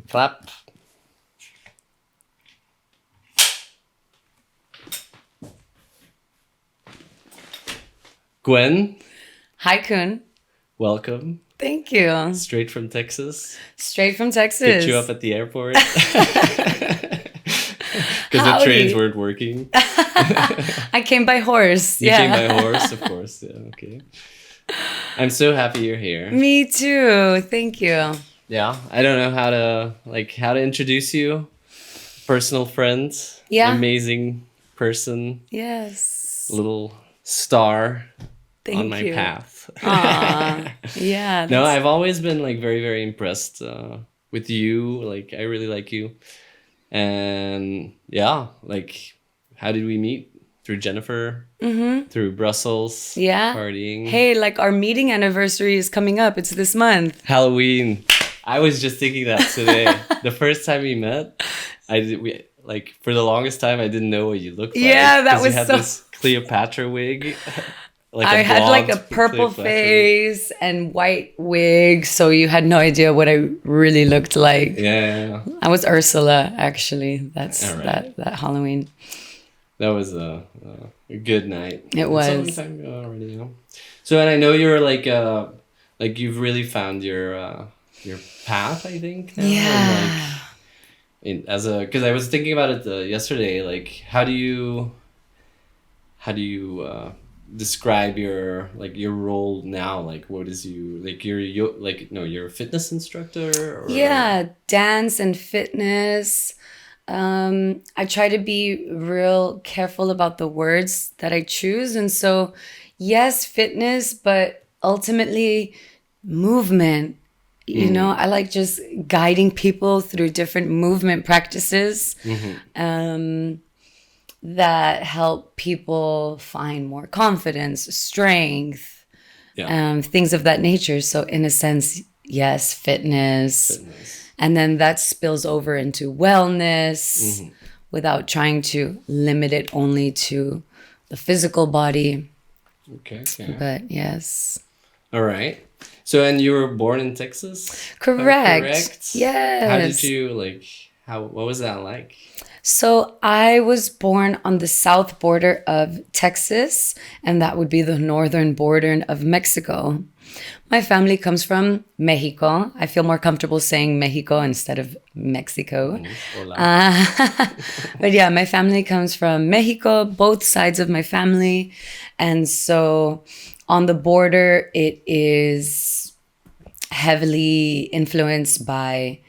Clap. Gwen, Hi, Kun. welcome. Thank you. Straight from Texas. Straight from Texas. Picked you up at the airport. Because the trains weren't working. I came by horse. You came by horse, of course. Yeah, okay. I'm so happy you're here. Me too. Thank you. Yeah, I don't know how to introduce you. Personal friend. Yeah. Amazing person. Yes. Little star Thank on my you. path. Aw, yeah. No, I've always been like very, very impressed with you. Like, I really like you. And yeah, like, how did we meet? Through Jennifer, through Brussels, Yeah. partying. Hey, like our meeting anniversary is coming up. It's this month. Halloween. I was just thinking that today. The first time we met, for the longest time I didn't know what you looked like. Yeah, that 'cause was you had so- this Cleopatra wig. I had like a purple Cleopatra. face and white wig, so you had no idea what I really looked like. Yeah. I was Ursula, actually. That's All right. that Halloween. That was a good night. It It's was. a long time ago already, you know. So, and I know you're like you've really found your path, I think. Now, Yeah. because I was thinking about it yesterday. Like, how do you describe your role now? Like, what is you're a fitness instructor? Or? Yeah, dance and fitness. I try to be real careful about the words that I choose. And so, yes, fitness, but ultimately movement. You know, I like just guiding people through different movement practices that help people find more confidence, strength, things of that nature. So, in a sense, yes, fitness. And then that spills over into wellness without trying to limit it only to the physical body. Okay. But yes. All right. So, and you were born in Texas? Correct. Yes. How did you what was that like? So I was born on the south border of Texas, and that would be the northern border of Mexico. My family comes from Mexico. I feel more comfortable saying Mexico instead of Mexico. Hola. But yeah, my family comes from Mexico, both sides of my family. And so on the border, it is heavily influenced by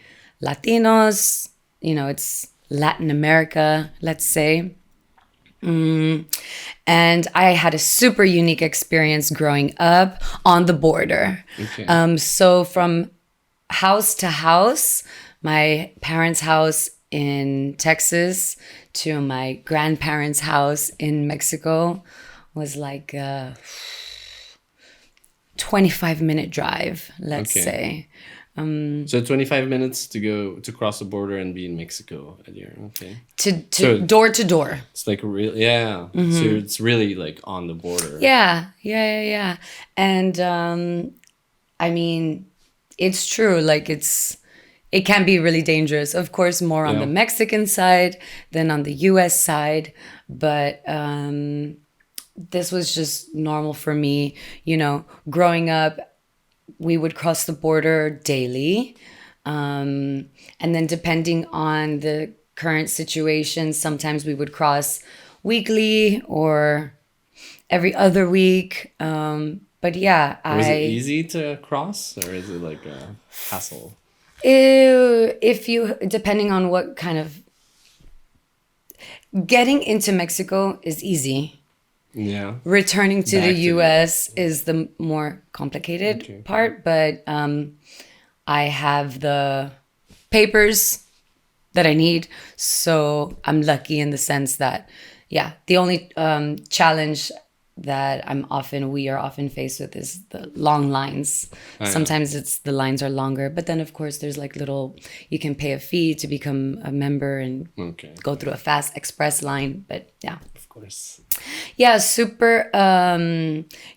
Latinos. You know, it's Latin America, let's say. And I had a super unique experience growing up on the border. Okay. So from house to house, my parents' house in Texas to my grandparents' house in Mexico was like a 25-minute drive, let's say. So 25 minutes to cross the border and be in Mexico at your okay. To door to door. It's like So it's really like on the border. Yeah. And I mean, it's true. Like it can be really dangerous. Of course, more on the Mexican side than on the US side. But this was just normal for me. You know, growing up, we would cross the border daily. And then depending on the current situation, sometimes we would cross weekly or every other week. But yeah, Was it easy to cross, or is it like a hassle? Depending on what kind of... Getting into Mexico is easy. Yeah. Returning to Back the to US is the more complicated part, but I have the papers that I need, so I'm lucky in the sense that, the only challenge that we are often faced with is the long lines. Sometimes the lines are longer, but then of course there's like you can pay a fee to become a member and go through a fast express line, but yeah. Of course. Yeah, super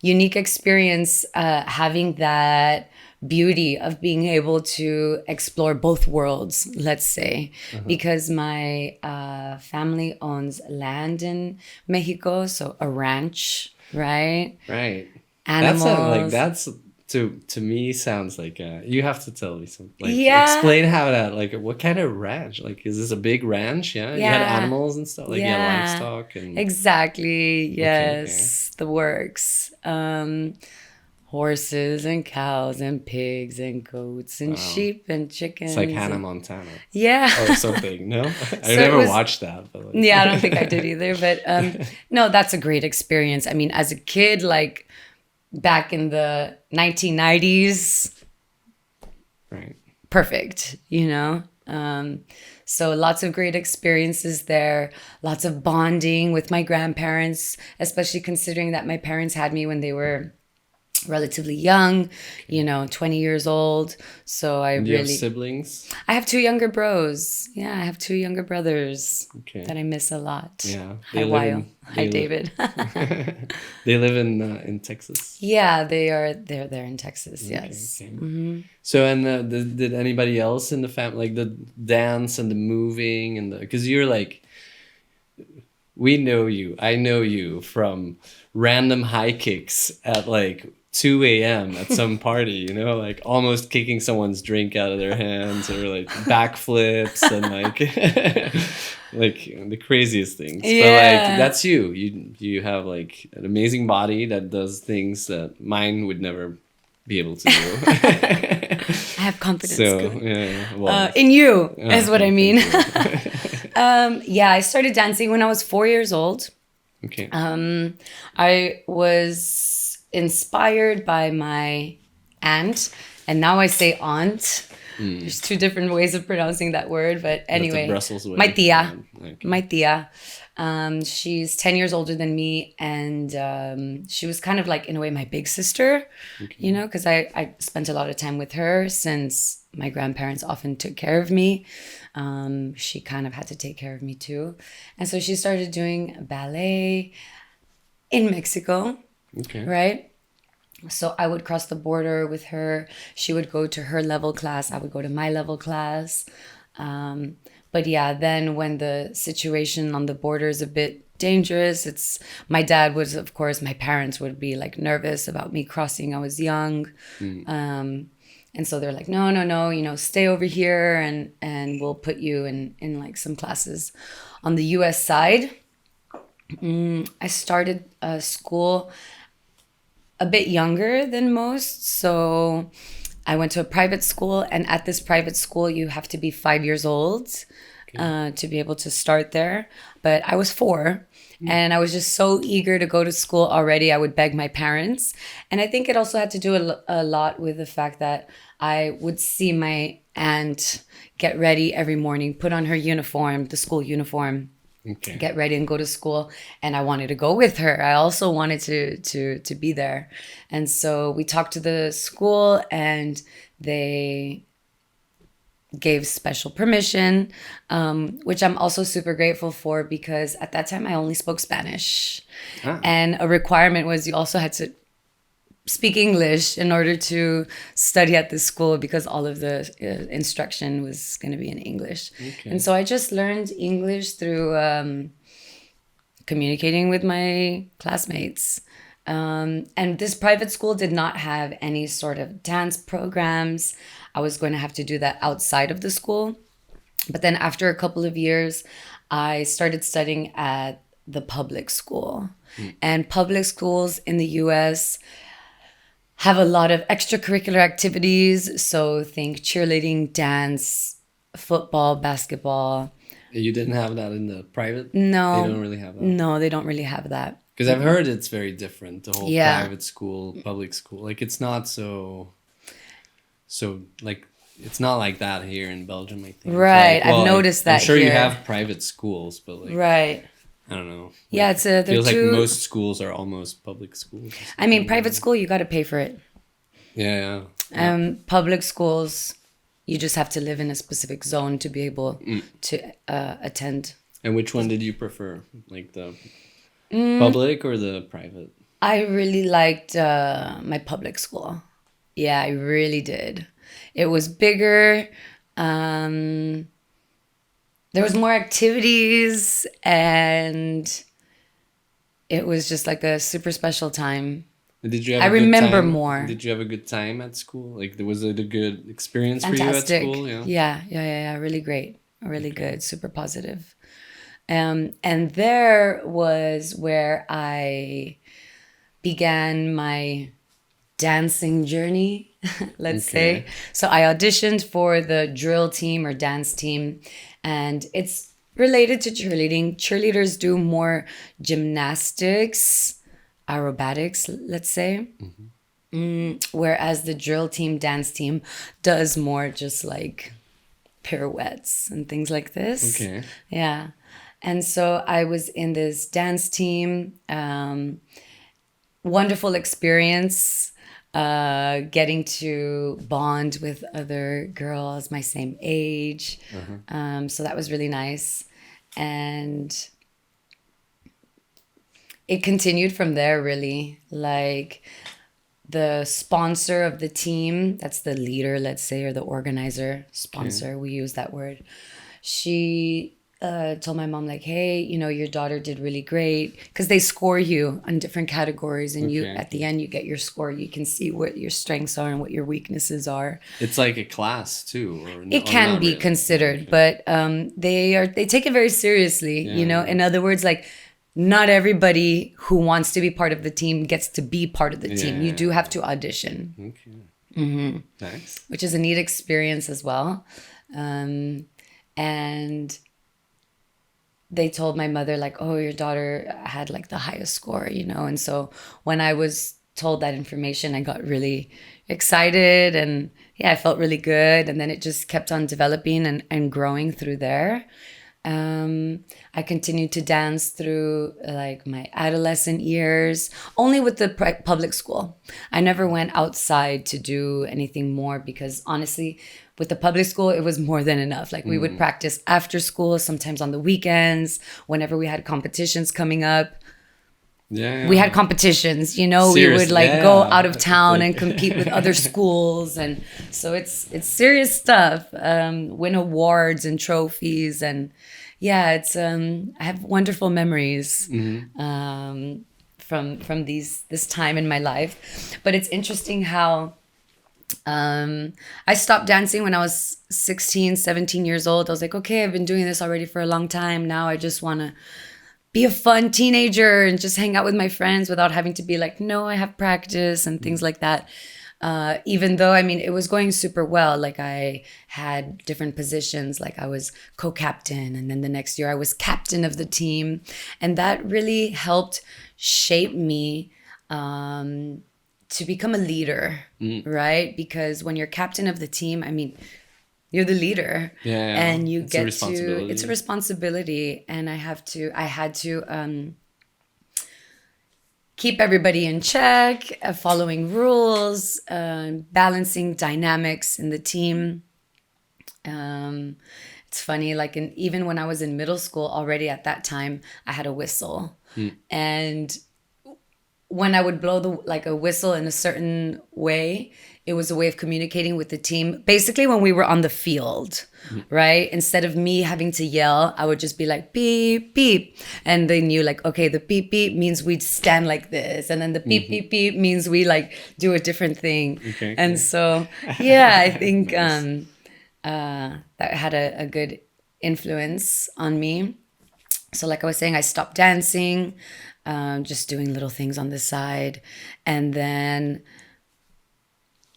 unique experience having that beauty of being able to explore both worlds, let's say, because my family owns land in Mexico, so a ranch, right? Right. Animals. That's to me sounds like you have to tell me something. Like explain how that, like, what kind of ranch? Like, is this a big ranch? Yeah. You had animals and stuff. Like you had livestock and exactly. Yes, the works. Horses and cows and pigs and goats and sheep and chickens. It's like Hannah Montana. Yeah. Or something. No? I never watched that. But like. Yeah, I don't think I did either. But no, that's a great experience. I mean, as a kid, like back in the 1990s, right. Perfect, you know? So lots of great experiences there, lots of bonding with my grandparents, especially considering that my parents had me when they were relatively young, 20 years old. So Do you have siblings? I have 2 younger bros. Yeah, I have 2 younger brothers that I miss a lot. Yeah. Hi, Wyo. Hi, David. They live in Texas? Yeah, they're there in Texas, yes. Okay. Mm-hmm. So, and did anybody else in the family, like the dance and the moving and because you're like, I know you from random high kicks at like 2 a.m. at some party, like almost kicking someone's drink out of their hands, or like backflips and like like the craziest things. Yeah. But like that's you. You have like an amazing body that does things that mine would never be able to do. I have confidence. So well, in you is what I mean. I started dancing when I was 4 years old. Okay. I was inspired by my aunt, and now I say aunt. There's 2 different ways of pronouncing that word, but anyway, my tia. Okay. My tia. She's 10 years older than me, and she was kind of like, in a way, my big sister, because I spent a lot of time with her since my grandparents often took care of me. She kind of had to take care of me too. And so she started doing ballet in Mexico. Okay. Right? So I would cross the border with her. She would go to her level class. I would go to my level class. But yeah, then when the situation on the border is a bit dangerous, my parents would be like nervous about me crossing. I was young. And so they're like, no, stay over here and we'll put you in like some classes on the US side. I started school a bit younger than most. So I went to a private school, and at this private school, you have to be 5 years old to be able to start there. But I was 4. And I was just so eager to go to school already. I would beg my parents. And I think it also had to do a lot with the fact that I would see my aunt get ready every morning, put on her uniform, the school uniform, get ready and go to school. And I wanted to go with her. I also wanted to be there. And so we talked to the school, and they gave special permission, which I'm also super grateful for, because at that time I only spoke Spanish. And a requirement was you also had to speak English in order to study at this school, because all of the instruction was going to be in English. And so I just learned English through communicating with my classmates. And this private school did not have any sort of dance programs. I was going to have to do that outside of the school. But then after a couple of years, I started studying at the public school. And public schools in the US have a lot of extracurricular activities. So think cheerleading, dance, football, basketball. You didn't have that in the private? No. They don't really have that? No, they don't really have that. Because I've heard it's very different, the whole private school, public school. Like, it's not so like, it's not like that here in Belgium, I think. Right, like, I've noticed that I'm sure here. You have private schools, but like... Right. I don't know. Yeah, like, it feels like most schools are almost public schools. I mean, private school, you got to pay for it. Yeah. Public schools, you just have to live in a specific zone to be able to attend. And which one did you prefer? Like the public or the private? I really liked my public school. Yeah, I really did. It was bigger. There was more activities, and it was just like a super special time. Did you have I a good remember time? more. Did you have a good time at school? Like, was it a good experience for you at Fantastic. school? Yeah. Yeah. Really great. Really good. Super positive. And there was where I began my dancing journey, let's say. So I auditioned for the drill team or dance team, and it's related to cheerleading. Cheerleaders do more gymnastics, aerobatics, let's say. Whereas the drill team, dance team does more just like pirouettes and things like this. Okay. Yeah. And so I was in this dance team. Wonderful experience. Getting to bond with other girls my same age. So that was really nice. And it continued from there, really. Like, the sponsor of the team, that's the leader, let's say, or the organizer, sponsor, we use that word. She told my mom, like, hey, you know, your daughter did really great, because they score you on different categories, and you at the end you get your score. You can see what your strengths are and what your weaknesses are. It's like a class too, It can be considered, but they take it very seriously. You know, in other words, like, not everybody who wants to be part of the team gets to be part of the team. You do have to audition. Okay. Nice. Which is a neat experience as well. And they told my mother, like, oh, your daughter had like the highest score, you know. And so when I was told that information, I got really excited, and yeah, I felt really good. And then it just kept on developing and growing through there. I continued to dance through like my adolescent years, only with the public school. I never went outside to do anything more, because honestly, with the public school, it was more than enough. Like, we would practice after school, sometimes on the weekends, whenever we had competitions coming up. Yeah. We had competitions, you know. Serious, we would like go out of town and compete with other schools, and so it's serious stuff. Win awards and trophies, and yeah, it's I have wonderful memories from this time in my life. But it's interesting how I stopped dancing when I was 16, 17 years old. I was like, okay, I've been doing this already for a long time. Now I just want to be a fun teenager and just hang out with my friends without having to be like, no, I have practice and things like that. Even though, I mean, it was going super well. Like, I had different positions. Like, I was co-captain, and then the next year I was captain of the team. And that really helped shape me to become a leader, right? Because when you're captain of the team, I mean, you're the leader, and you get to, it's a responsibility, and I had to keep everybody in check, following rules, balancing dynamics in the team. It's funny, like, even when I was in middle school, already at that time, I had a whistle, and when I would blow a whistle in a certain way, it was a way of communicating with the team. Basically, when we were on the field, right? Instead of me having to yell, I would just be like, beep, beep. And they knew, like, okay, the beep, beep means we'd stand like this. And then the beep, beep, beep means we like do a different thing. And so, yeah, I think that had a good influence on me. So like I was saying, I stopped dancing, just doing little things on the side. And then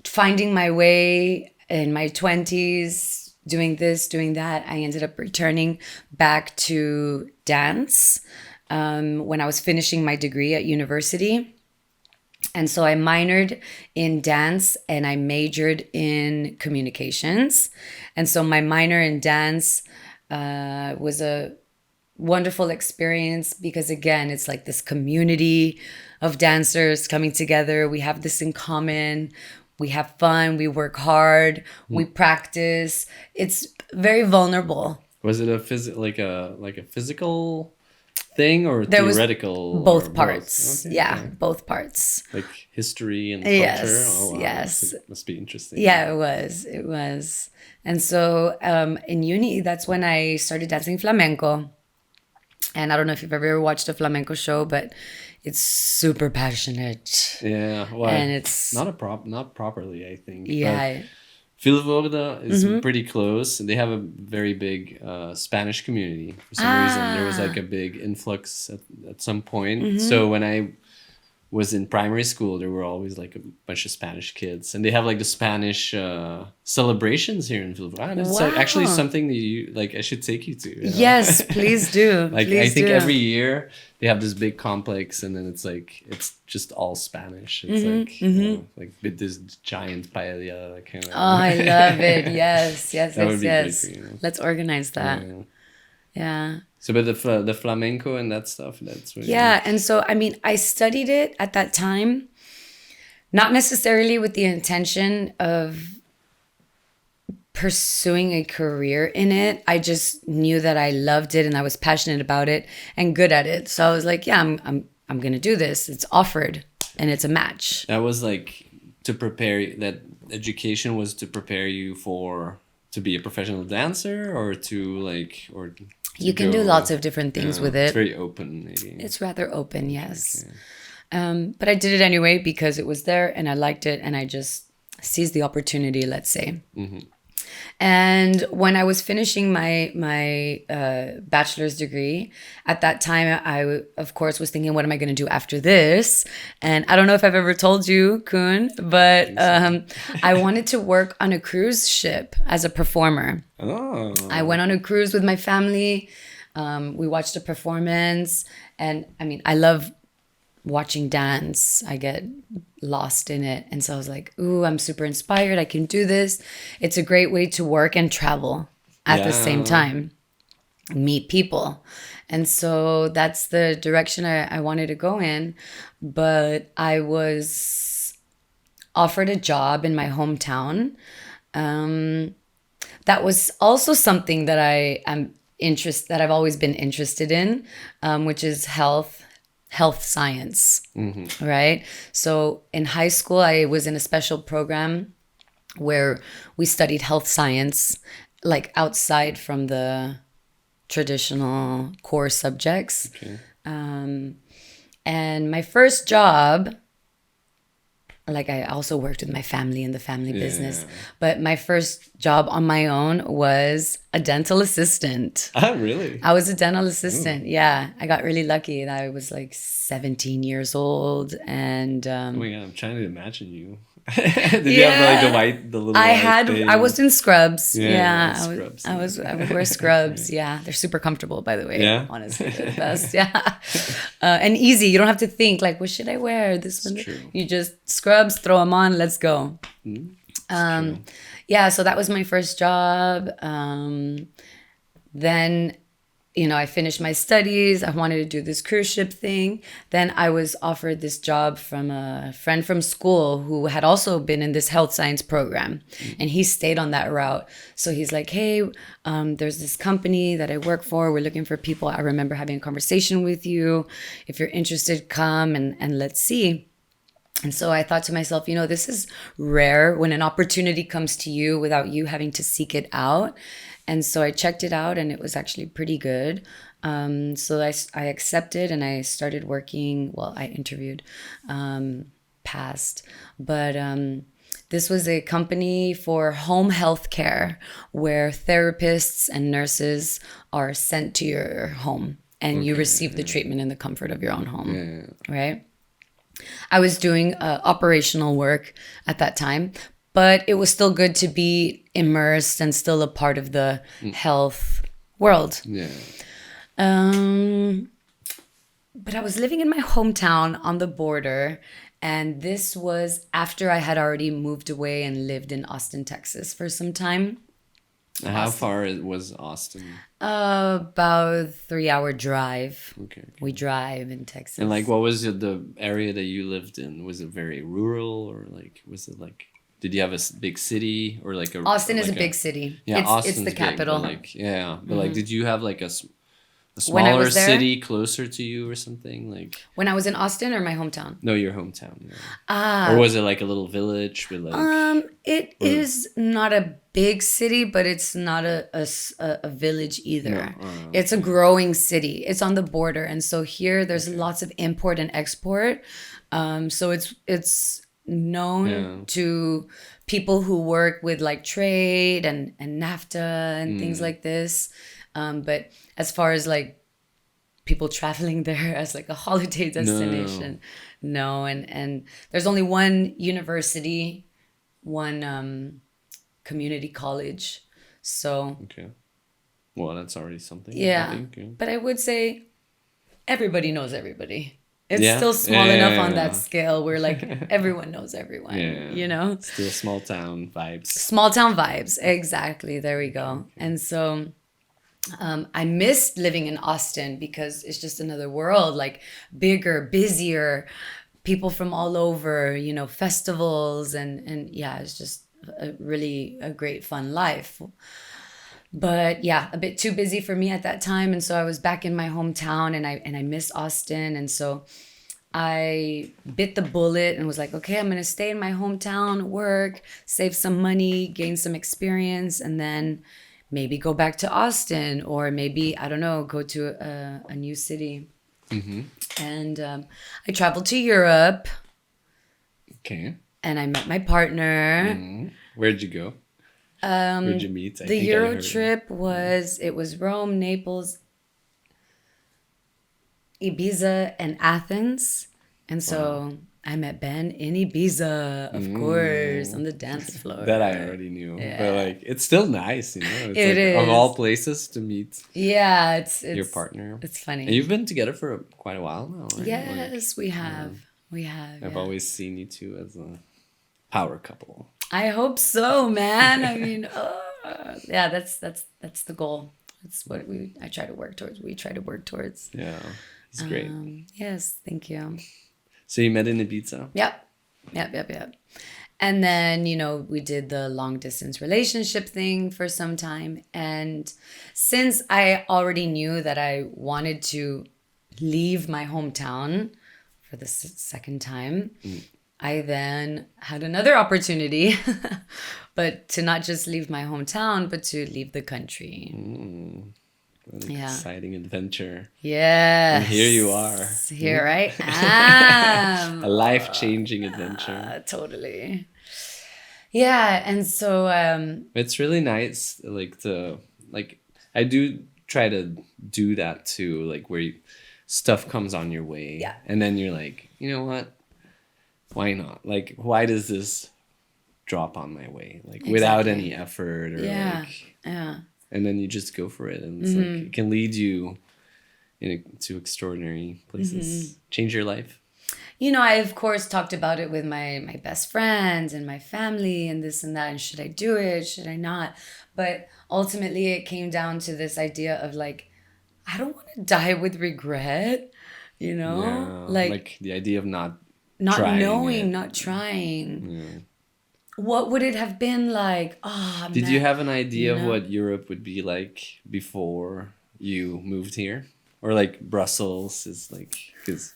finding my way in my 20s, doing this, doing that, I ended up returning back to dance when I was finishing my degree at university. And so I minored in dance and I majored in communications. And so my minor in dance was a wonderful experience because, again, it's like this community of dancers coming together. We have this in common. We have fun. We work hard. We practice. It's very vulnerable. Was it a physical thing or there was theoretical? both or parts. Okay, Yeah, both parts. like history and culture. Yes, Oh, wow. yes. Must be interesting. Yeah, it was. And so in uni, that's when I started dancing flamenco. And I don't know if you've ever watched a flamenco show, but it's super passionate. Yeah, well, And it's not properly, I think. yeah. But Vilvoorde is pretty close, and they have a very big Spanish community. For some reason, there was like a big influx at some point. So when I was in primary school, there were always like a bunch of Spanish kids, and they have like the Spanish celebrations here in Vilvoorde. And it's like actually something that you like. I should take you to. You know? Yes, please do. Like please I think do. every year they have this big complex, and then it's just all Spanish. It's like you know, like with this giant paella, like kind of. Oh, I love it. Yes, yes, That would yes, be great yes. for you. Let's organize that. Yeah. Yeah. So, but the flamenco and that stuff, that's what. Yeah, and so I mean, I studied it at that time, not necessarily with the intention of pursuing a career in it. I just knew that I loved it and I was passionate about it and good at it. So I was like, yeah, I'm gonna do this. It's offered and it's a match. That was like to prepare. That education was to prepare you to be a professional dancer, or to like, or. You can do lots of different things with it. It's very open, maybe. It's rather open, yes. Okay. But I did it anyway because it was there and I liked it and I just seized the opportunity, let's say. Mm-hmm. And when I was finishing my bachelor's degree, at that time, I, of course, was thinking, what am I going to do after this? And I don't know if I've ever told you, Koen, but I wanted to work on a cruise ship as a performer. Oh. I went on a cruise with my family. We watched a performance. And I mean, I love watching dance. I get lost in it. And so I was like, ooh, I'm super inspired. I can do this. It's a great way to work and travel at the same time, meet people. And so that's the direction I wanted to go in. But I was offered a job in my hometown. That was also something that that I've always been interested in, which is health science, right? So in high school, I was in a special program where we studied health science, like outside from the traditional core subjects. Okay. And my first job, like I also worked with my family in the family business, but my first job on my own was a dental assistant. Oh, really? I was a dental assistant. Ooh. Yeah. I got really lucky that I was like 17 years old and oh my God, I'm trying to imagine you. Did you have like the little I was in scrubs. Scrubs. I would wear scrubs. Yeah. They're super comfortable, by the way. Yeah. Honestly, they're the best. Yeah. And easy. You don't have to think like, what should I wear? This one. True. You just scrubs, throw them on, let's go. Yeah, so that was my first job. Then, I finished my studies. I wanted to do this cruise ship thing. Then I was offered this job from a friend from school who had also been in this health science program. And he stayed on that route. So he's like, hey, there's this company that I work for. We're looking for people. I remember having a conversation with you. If you're interested, come and let's see. And so I thought to myself, this is rare when an opportunity comes to you without you having to seek it out. And so I checked it out and it was actually pretty good. So I accepted and I started working. Well, I interviewed, passed. But this was a company for home health care where therapists and nurses are sent to your home and you receive the treatment in the comfort of your own home, right? I was doing operational work at that time, but it was still good to be immersed and still a part of the health world. Yeah. But I was living in my hometown on the border, and this was after I had already moved away and lived in Austin, Texas for some time. How far was Austin? About 3-hour drive. Okay. We drive in Texas. And like, what was the area that you lived in? Was it very rural, or like, was it like, did you have a big city or like a? Austin is a big city. Yeah, it's the capital. Big, but like, but like, did you have like a smaller city closer to you or something? Like when I was in Austin or my hometown? No, your hometown. Yeah. Or was it like a little village with like? It is not a big city, but it's not a village either. No. It's a growing city. It's on the border, and so here there's lots of import and export. So it's known to people who work with like trade and NAFTA and things like this. But as far as like people traveling there as like a holiday destination, no. And there's only one university, one community college. So okay, well, that's already something. Yeah, I think. But I would say everybody knows everybody. It's still small enough on that scale where like everyone knows everyone, you know? Still small town vibes. Small town vibes. Exactly. There we go. Okay. And so I missed living in Austin because it's just another world, like bigger, busier, people from all over, you know, festivals and yeah, it's just a great fun life. But yeah, a bit too busy for me at that time. And so I was back in my hometown and I missed Austin. And so I bit the bullet and was like, okay, I'm going to stay in my hometown, work, save some money, gain some experience, and then maybe go back to Austin or maybe, I don't know, go to a new city. Mm-hmm. And I traveled to Europe. Okay. And I met my partner. Mm-hmm. Where'd you go? Where'd you meet? The Euro trip was Rome, Naples, Ibiza, and Athens. And so I met Ben in Ibiza, of course, on the dance floor. That I already knew. Yeah. But like it's still nice, you know. It's like, is. Of all places to meet it's your partner. It's funny. And you've been together for quite a while now, right? Yes, we have. We have. I've always seen you two as a power couple. I hope so, man. I mean, yeah, that's the goal. That's what I try to work towards. We try to work towards. Yeah, he's great. Yes, thank you. So you met in Ibiza? Yep. And then, you know, we did the long distance relationship thing for some time. And since I already knew that I wanted to leave my hometown for the second time, I then had another opportunity, but to not just leave my hometown, but to leave the country. An exciting adventure. Yes. And here you are. Here I am. A life-changing adventure. Totally. Yeah, and so... it's really nice, I do try to do that too, like where stuff comes on your way. Yeah. And then you're like, you know what? Why not? Like, why does this drop on my way? Like, without any effort or and then you just go for it. And it's like, it can lead you to extraordinary places. Change your life. You know, I, of course, talked about it with my best friends and my family and this and that. And should I do it? Should I not? But ultimately, it came down to this idea of like, I don't want to die with regret, you know? Yeah, like the idea of not trying. Yeah. What would it have been like? Did you have an idea of what Europe would be like before you moved here? Or like Brussels is like, because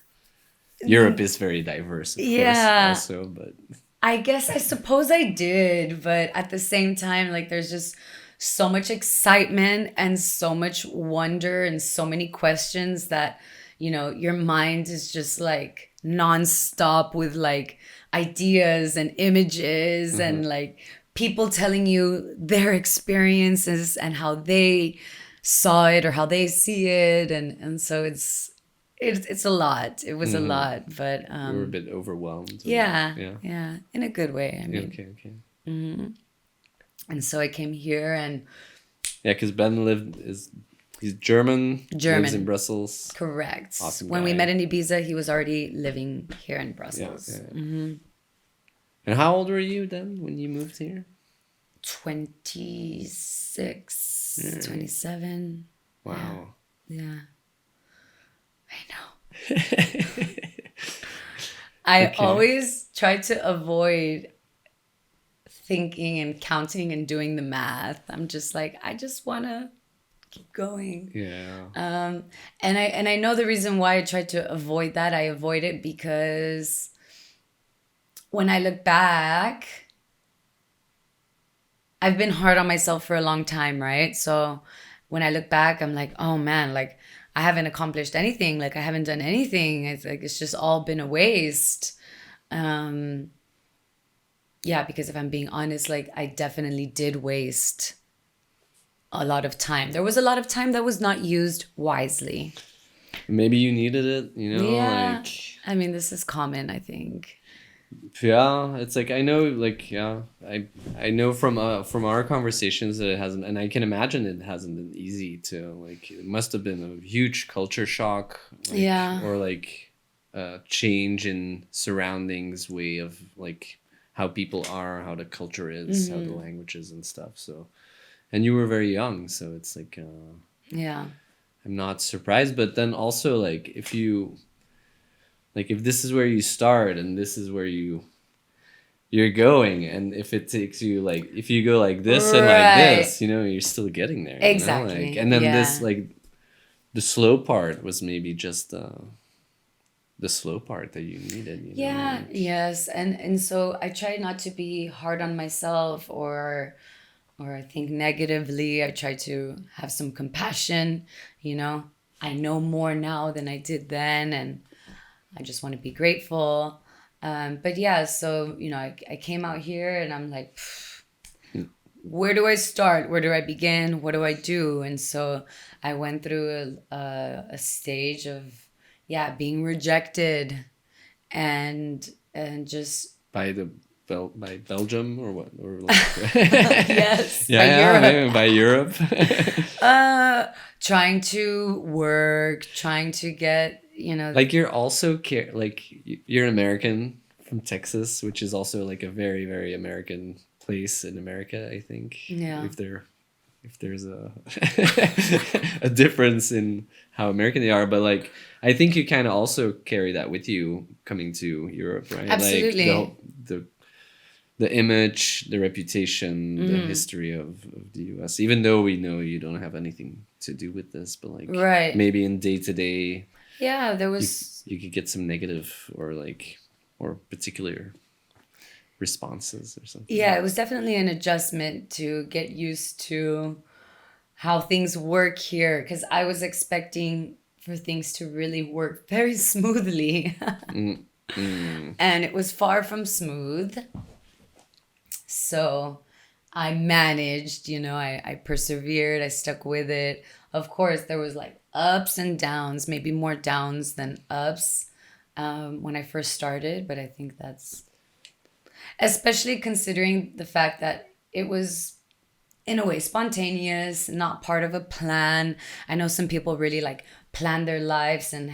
Europe is very diverse, of course, also, but... I suppose I did, but at the same time, like there's just so much excitement and so much wonder and so many questions that, you know, your mind is just like nonstop with like ideas and images and like people telling you their experiences and how they saw it or how they see it, and so it's a lot. It was a lot, but you were a bit overwhelmed. Yeah, in a good way. I mean, okay. Mm-hmm. And so I came here and because Ben he's German, lives in Brussels. Correct. Awesome when guy. we met in Ibiza, he was already living here in Brussels. Yeah. Mm-hmm. And how old were you then when you moved here? 26, 27. Wow. Yeah. I know. I always try to avoid thinking and counting and doing the math. I'm just like, I just want to keep going. Yeah. And I know the reason why I tried to avoid that. I avoid it because when I look back, I've been hard on myself for a long time, right? So when I look back, I'm like, oh man, like I haven't accomplished anything. Like I haven't done anything. It's like it's just all been a waste. Yeah, because if I'm being honest, like I definitely did waste a lot of time. There was a lot of time that was not used wisely. Maybe you needed it, Yeah. like. I mean, this is common, I think. Yeah, it's like I know, like, yeah, I know from our conversations that it hasn't, and I can imagine it hasn't been easy to, like, it must have been a huge culture shock, like, Yeah. or like a change in surroundings, way of like how people are, how the culture is, how the language is and stuff. So, and you were very young, so it's like, Yeah. I'm not surprised, but then also like if this is where you start and this is where you're going, and if it takes you, like, if you go like this and like this, you're still getting there, Exactly. like, and then Yeah. this, like, the slow part was maybe just the slow part that you needed, Yeah, like, yes. And so I try not to be hard on myself or I think negatively. I try to have some compassion, I know more now than I did then, and I just want to be grateful. But yeah, so, I came out here and I'm like, where do I start? Where do I begin? What do I do? And so I went through a stage of, yeah, being rejected and just by Belgium or what, or like yes, yeah, by Europe. maybe by Europe. Trying to work, trying to get, like, you're also like, you're an American from Texas, which is also like a very, very American place in America, I think. Yeah. If there's a a difference in how American they are, but like I think you kind of also carry that with you coming to Europe, right? Absolutely. Like the image, the reputation, the history of the US, even though we know you don't have anything to do with this, but like, right, maybe in day to day, yeah, there was you could get some negative or particular responses or something. Yeah, it was definitely an adjustment to get used to how things work here, because I was expecting for things to really work very smoothly. And it was far from smooth. So I managed, I persevered, I stuck with it. Of course, there was like ups and downs, maybe more downs than ups when I first started, but I think that's, especially considering the fact that it was in a way spontaneous, not part of a plan. I know some people really like plan their lives and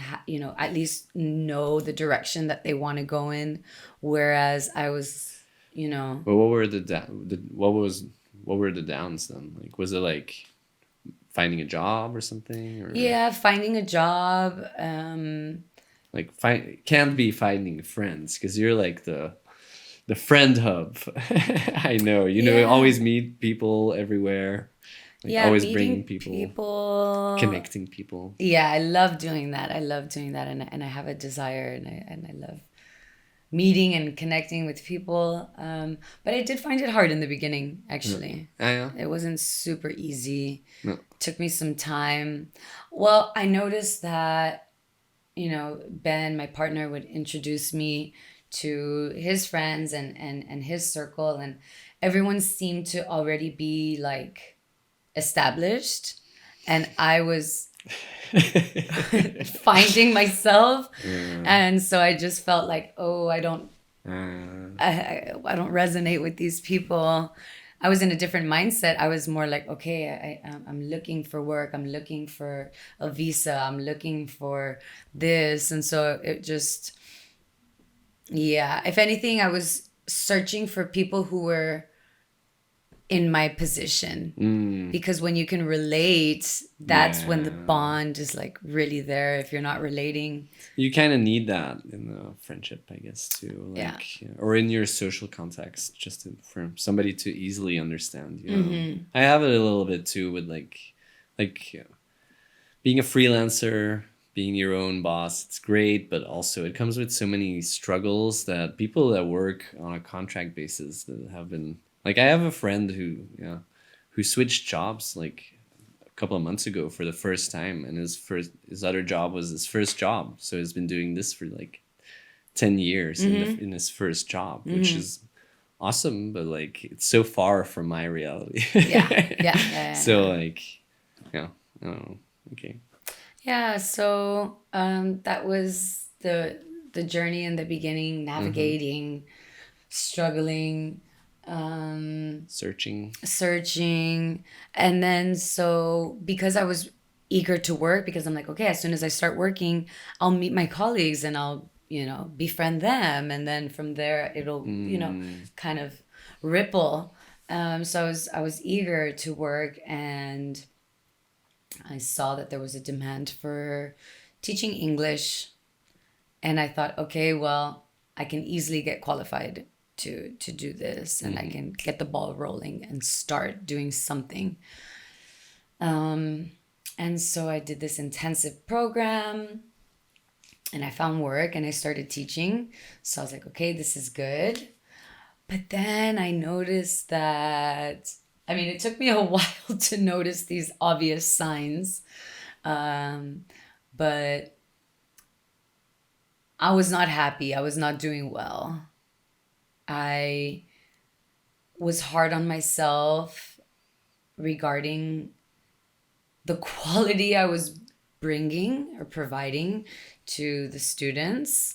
at least know the direction that they want to go in, whereas I was, But what were what were the downs then? Like, was it like finding a job or something, or yeah, finding a job, like can't be finding friends, because you're like the friend hub. I know, Yeah. always meet people everywhere, like, yeah, always meeting bringing people, connecting people. Yeah, I love doing that. And I have a desire, and I love meeting and connecting with people. But I did find it hard in the beginning, actually. Yeah. It wasn't super easy. No. Took me some time. Well, I noticed that, Ben, my partner, would introduce me to his friends and his circle, and everyone seemed to already be like established, and I was finding myself. And so I just felt like, oh, I don't resonate with these people. I was in a different mindset. I was more like, okay, I'm looking for work, I'm looking for a visa, I'm looking for this. And so it just, yeah, if anything, I was searching for people who were in my position, because when you can relate, that's when the bond is like really there. If you're not relating, you kind of need that in a friendship, I guess, too, like, or in your social context, just for somebody to easily understand. I have it a little bit too with like like being a freelancer, being your own boss, it's great, but also it comes with so many struggles that people that work on a contract basis that have been like, I have a friend who switched jobs like a couple of months ago for the first time, and his other job was his first job, so he's been doing this for like 10 years in his first job, which is awesome, but like it's so far from my reality. Yeah. So like, yeah, I don't know. Okay. Yeah, so that was the journey in the beginning, navigating, struggling, Searching. And then so because I was eager to work, because I'm like, okay, as soon as I start working, I'll meet my colleagues and I'll, befriend them. And then from there, it'll, kind of ripple. So I was eager to work, and I saw that there was a demand for teaching English. And I thought, okay, well, I can easily get qualified to do this, and I can get the ball rolling and start doing something. And so I did this intensive program, and I found work, and I started teaching. So I was like, okay, this is good. But then I noticed that, it took me a while to notice these obvious signs. But I was not happy. I was not doing well. I was hard on myself regarding the quality I was bringing or providing to the students.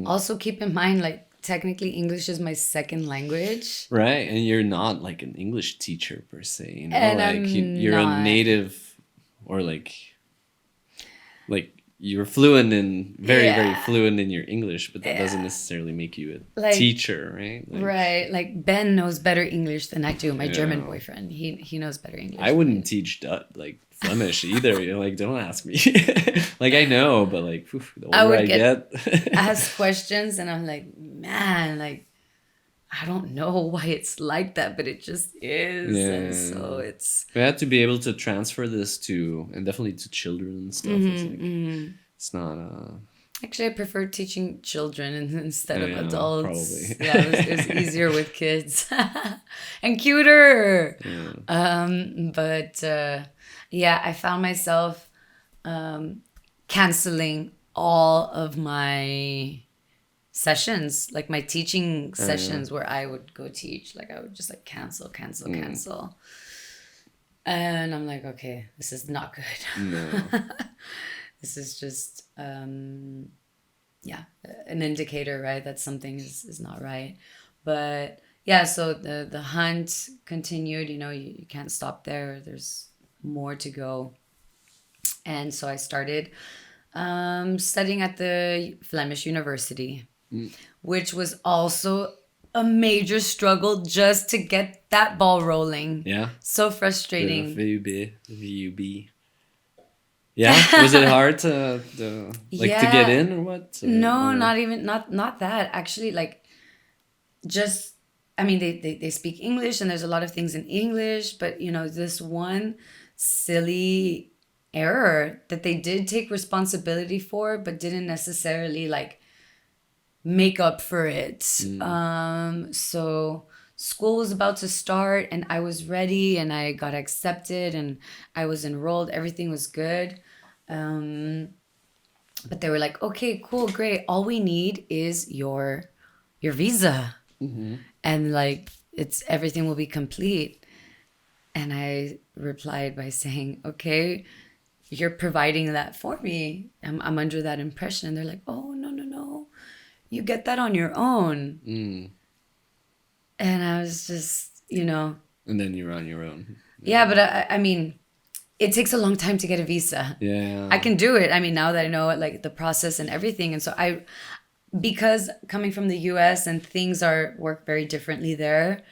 Also keep in mind, like, technically English is my second language. Right, and you're not like an English teacher per se, And like you're a native, or like you're fluent in very fluent in your English, but that doesn't necessarily make you a teacher, right? Right, like Ben knows better English than I do. My German boyfriend, he knows better English. I wouldn't teach like Flemish either. Like, don't ask me. Like, I know, but like, the older I get ask questions, and I'm like, man, like, I don't know why it's like that, but it just is. Yeah. And so we had to be able to transfer this and definitely to children and stuff. It's not Actually, I prefer teaching children instead of adults. Probably. Yeah, it was easier with kids and cuter. But I found myself canceling all of my sessions, like my teaching sessions where I would go teach. Like, I would just like cancel. And I'm like, okay, this is not good. No. This is just, an indicator, right? That something is not right. But yeah, so the hunt continued. You can't stop there. There's more to go. And so I started studying at the Flemish University, which was also a major struggle just to get that ball rolling. Yeah. So frustrating. VUB. Yeah, was it hard to get in or what? No, not even not that. Actually, like, just, they speak English, and there's a lot of things in English, but this one silly error that they did take responsibility for, but didn't necessarily like make up for it. So school was about to start, and I was ready, and I got accepted, and I was enrolled. Everything was good. But they were like, okay, cool, great. All we need is your visa. And like, everything will be complete. And I replied by saying, okay, you're providing that for me. I'm under that impression. And they're like, oh, no. You get that on your own. And I was just, And then you're on your own. Yeah, but I mean, it takes a long time to get a visa. Yeah. I can do it. Now that I know like the process and everything. And so because coming from the US and things work very differently there,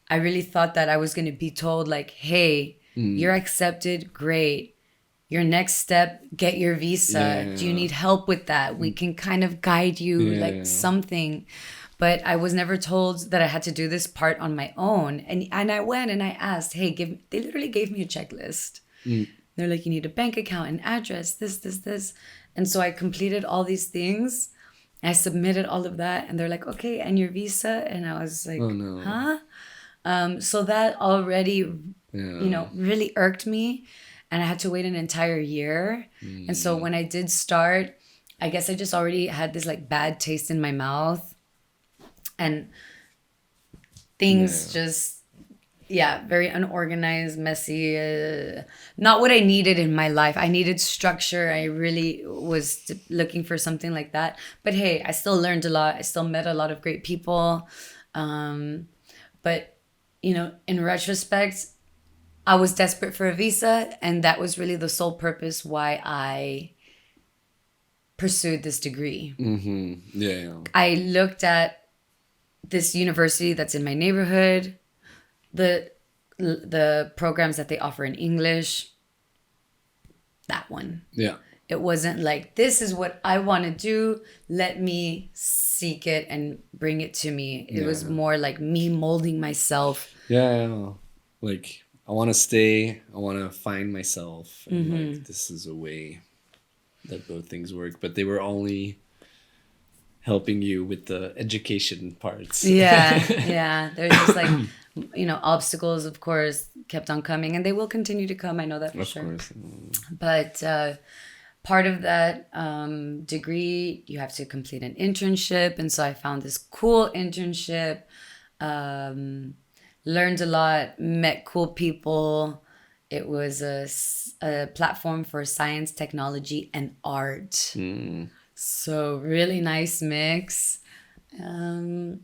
I really thought that I was going to be told like, hey, you're accepted. Great. Your next step, get your visa. Do you need help with that? We can kind of guide you, like something. But I was never told that I had to do this part on my own. And I went and I asked, hey, they literally gave me a checklist. They're like, you need a bank account, an address, this. And so I completed all these things. I submitted all of that. And they're like, okay, and your visa? And I was like, huh? So that already, really irked me. And I had to wait an entire year. And so when I did start, I guess I just already had this like bad taste in my mouth. And things very unorganized, messy. Not what I needed in my life. I needed structure. I really was looking for something like that. But hey, I still learned a lot. I still met a lot of great people. But, in retrospect, I was desperate for a visa. And that was really the sole purpose why I pursued this degree. I looked at this university that's in my neighborhood, the programs that they offer in English, that one. Yeah. It wasn't like, this is what I want to do. Let me seek it and bring it to me. It was more like me molding myself. Yeah. Like, I want to stay. I want to find myself. And like, this is a way that both things work. But they were only helping you with the education parts. Yeah. There's just like, obstacles, of course, kept on coming. And they will continue to come. I know that for sure. Of course. But part of that degree, you have to complete an internship. And so I found this cool internship, learned a lot, met cool people. It was a platform for science, technology, and art. So really nice mix. And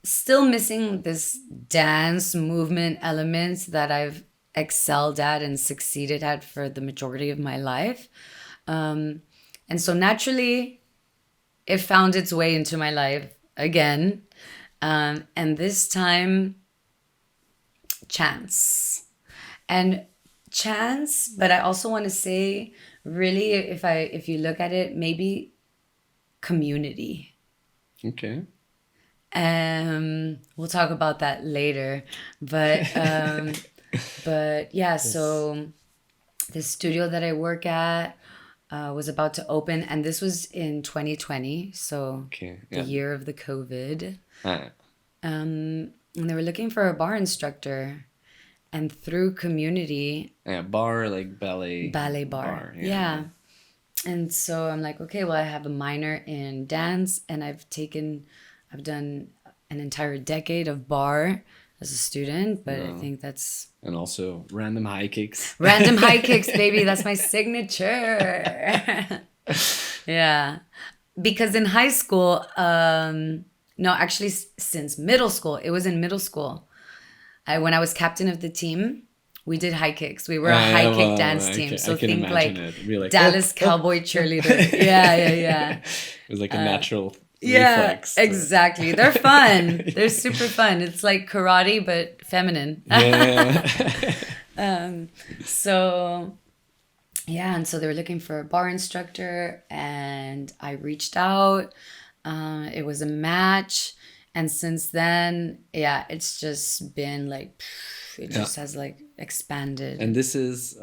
still missing this dance movement element that I've excelled at and succeeded at for the majority of my life. And so naturally, it found its way into my life again. And this time, chance. But I also want to say, really, if you look at it, maybe community. Okay. We'll talk about that later. But yeah, so the studio that I work at was about to open, and this was in 2020, so the year of the COVID. And they were looking for a bar instructor, and through community, bar like ballet bar. Yeah. And so I'm like, okay, well, I have a minor in dance, and I've done an entire decade of bar as a student, but I think that's... And also random high kicks. Random high kicks, baby. That's my signature. Yeah. Because in high school, no, actually since middle school, it was in middle school. When I was captain of the team, we did high kicks. We were a high kick dance team. So think like Dallas Cowboy cheerleader. Yeah. It was like a natural reflex. Exactly. They're fun. They're super fun. It's like karate, but feminine. So, yeah. And so they were looking for a bar instructor, and I reached out. It was a match. And since then, it's just been like, it just has like expanded. And this is,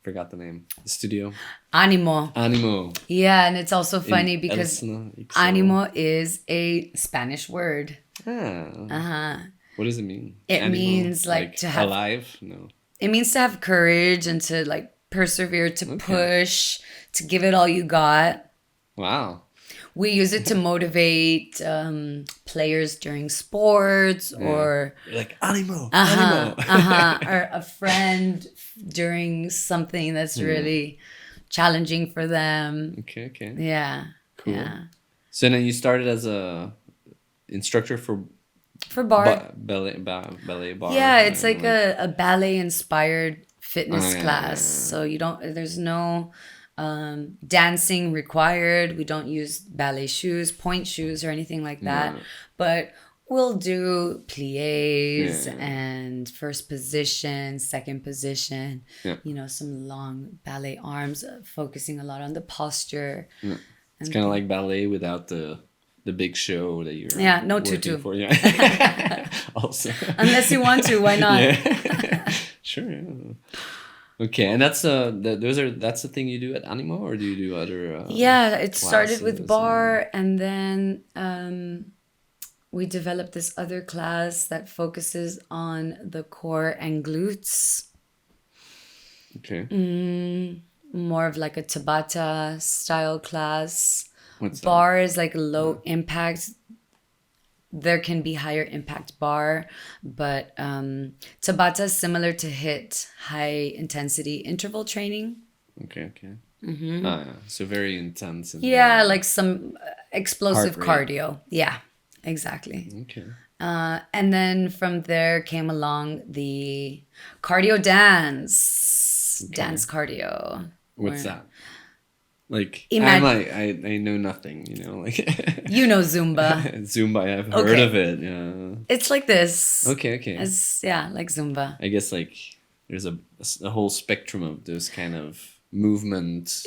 forgot the name, the studio. Animo. Yeah, and it's also funny In because animo is a Spanish word. What does it mean? It Animo? means like to have... Alive? No. It means to have courage and to like persevere, to push, to give it all you got. Wow. We use it to motivate players during sports or... You're like, animo. Or a friend during something that's really challenging for them. Okay. Yeah. Cool. Yeah. So then you started as a instructor for bar. Ballet bar. Yeah, it's like a ballet-inspired fitness class. So there's no... dancing required. We don't use ballet shoes, point shoes, or anything like that. But we'll do pliés and first position, second position. Some long ballet arms, focusing a lot on the posture. It's kind of like ballet without the big show that you're no working tutu for. Yeah. Also. Unless you want to, why not? Yeah. Sure. Yeah. Okay, and that's that's the thing you do at Animo, or do you do other? It started with bar, and then we developed this other class that focuses on the core and glutes. Okay. More of like a Tabata style class. What's bar that? is like low impact. There can be higher impact bar, but Tabata is similar to HIIT, high intensity interval training. Okay. Yeah. So very intense. And, Like some explosive cardio. Yeah, exactly. Okay. And then from there came along the cardio dance, dance cardio. What's that? Like, I know nothing, like. You know Zumba. Zumba, I've heard of it, yeah. It's like this. Okay. Like Zumba. I guess, like, there's a whole spectrum of those kind of movement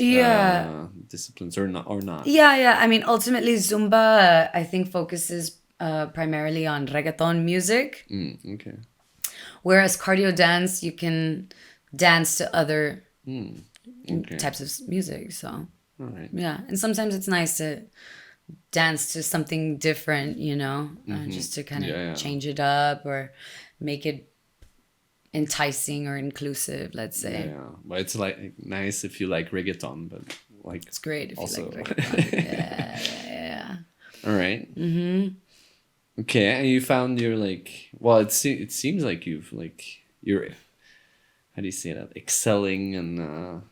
disciplines, or not. Yeah. I mean, ultimately, Zumba, I think, focuses primarily on reggaeton music. Okay. Whereas cardio dance, you can dance to other types of music. So, all right. Yeah. And sometimes it's nice to dance to something different, just to kind of change it up or make it enticing or inclusive, let's say. Yeah. But it's like nice if you like reggaeton, but like it's great if also... you like reggaeton. Yeah. All right. Okay, and you found you're like, well, it seems like you're, how do you say that, excelling and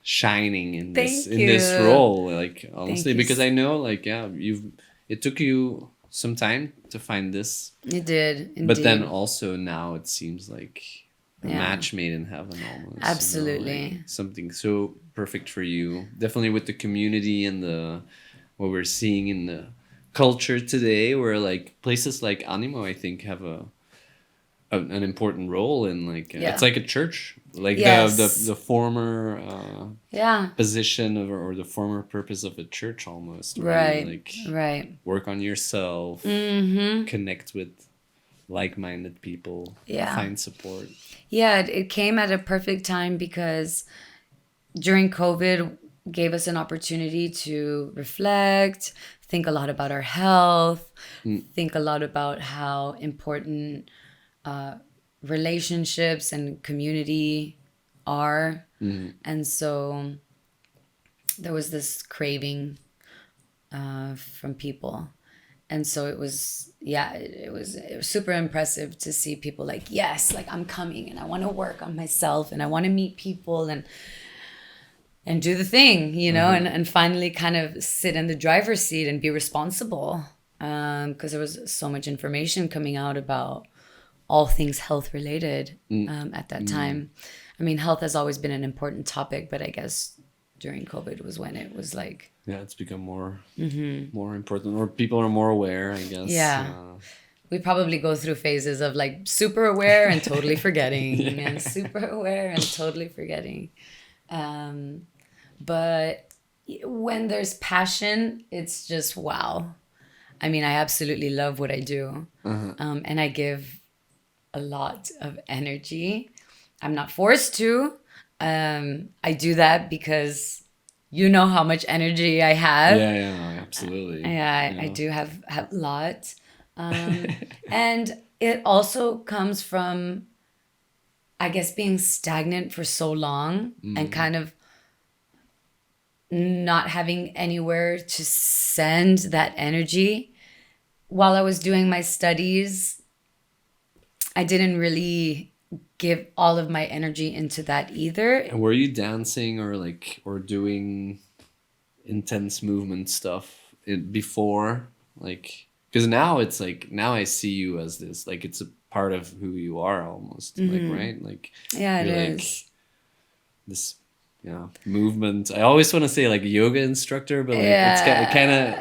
shining in this role, like, honestly, because I know, like, it took you some time to find this. It did, indeed. But then also now it seems like a match made in heaven almost. Absolutely. Like something so perfect for you. Definitely with the community and what we're seeing in the culture today, where like places like Animo, I think, have an important role in, like, it's like a church, like the former position of, or the former purpose of a church almost, right, work on yourself, connect with like-minded people, find support. It came at a perfect time because during COVID gave us an opportunity to reflect, think a lot about our health, think a lot about how important relationships and community are. And so there was this craving from people. And so it was super impressive to see people like, yes, like, I'm coming and I want to work on myself and I want to meet people and do the thing, and finally kind of sit in the driver's seat and be responsible. Because there was so much information coming out about all things health related at that time. I mean, health has always been an important topic, but I guess during COVID was when it was like... Yeah, it's become more important, or people are more aware, I guess. Yeah. We probably go through phases of like super aware and totally forgetting, and super aware and totally forgetting. But when there's passion, it's just wow. I mean, I absolutely love what I do. And I give a lot of energy. I'm not forced to. I do that because you know how much energy I have. Yeah, absolutely. I do have a lot. And it also comes from, I guess, being stagnant for so long and kind of not having anywhere to send that energy. While I was doing my studies, I didn't really give all of my energy into that either. And were you dancing or doing intense movement stuff before? Like, because now it's like, now I see you as this, like, it's a part of who you are almost, like, right? Like, it you're is. like this, movement. I always want to say like yoga instructor, but like it kind of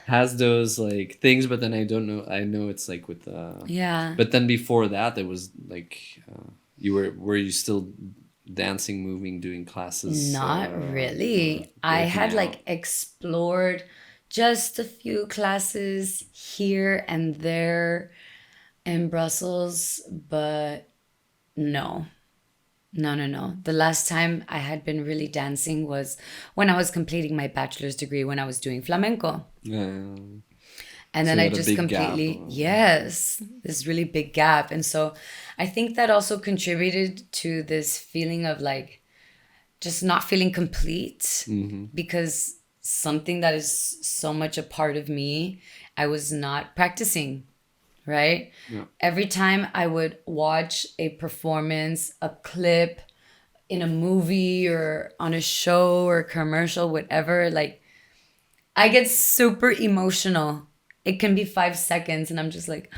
has those like things, but then I don't know. I know it's like with But then before that, it was like were you still dancing, moving, doing classes? Not really. I had working like out? explored just a few classes here and there in Brussels, but no. No, no, no. The last time I had been really dancing was when I was completing my bachelor's degree, when I was doing flamenco. Yeah. And So then you I had a just big gap. completely, yes, this really big gap. And so I think that also contributed to this feeling of like just not feeling complete because something that is so much a part of me, I was not practicing, right? Yeah. Every time I would watch a performance, a clip in a movie or on a show or commercial, whatever, like I get super emotional. It can be 5 seconds and I'm just like,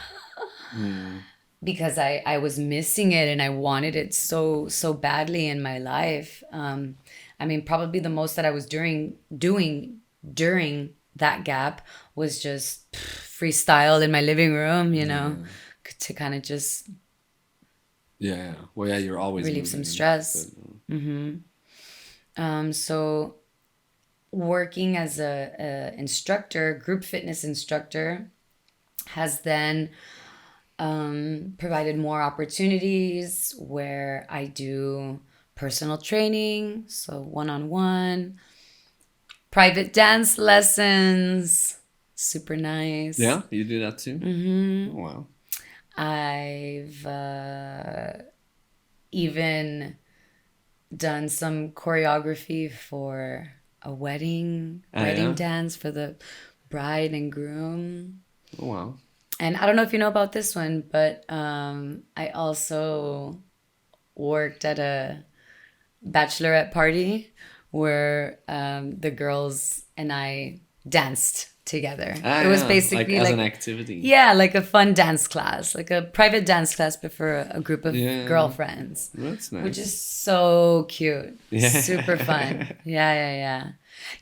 because I was missing it and I wanted it so badly in my life. I mean, probably the most that I was doing during that gap was just freestyle in my living room, you know, to kind of just Yeah. Well, yeah, you're always relieve some moving, stress. but, So working as a instructor, group fitness instructor, has then provided more opportunities where I do personal training, so one-on-one, private dance lessons, super nice. yeah, you do that too. Oh, wow. I've even done some choreography for a wedding Yeah? dance for the bride and groom. Oh, wow. And I don't know if you know about this one, but I also worked at a bachelorette party where the girls and I danced together. It was basically as like an activity. yeah, like a fun dance class, like a private dance class, but for a group of Yeah. girlfriends, That's nice. which is so cute. Yeah. Super fun. Yeah.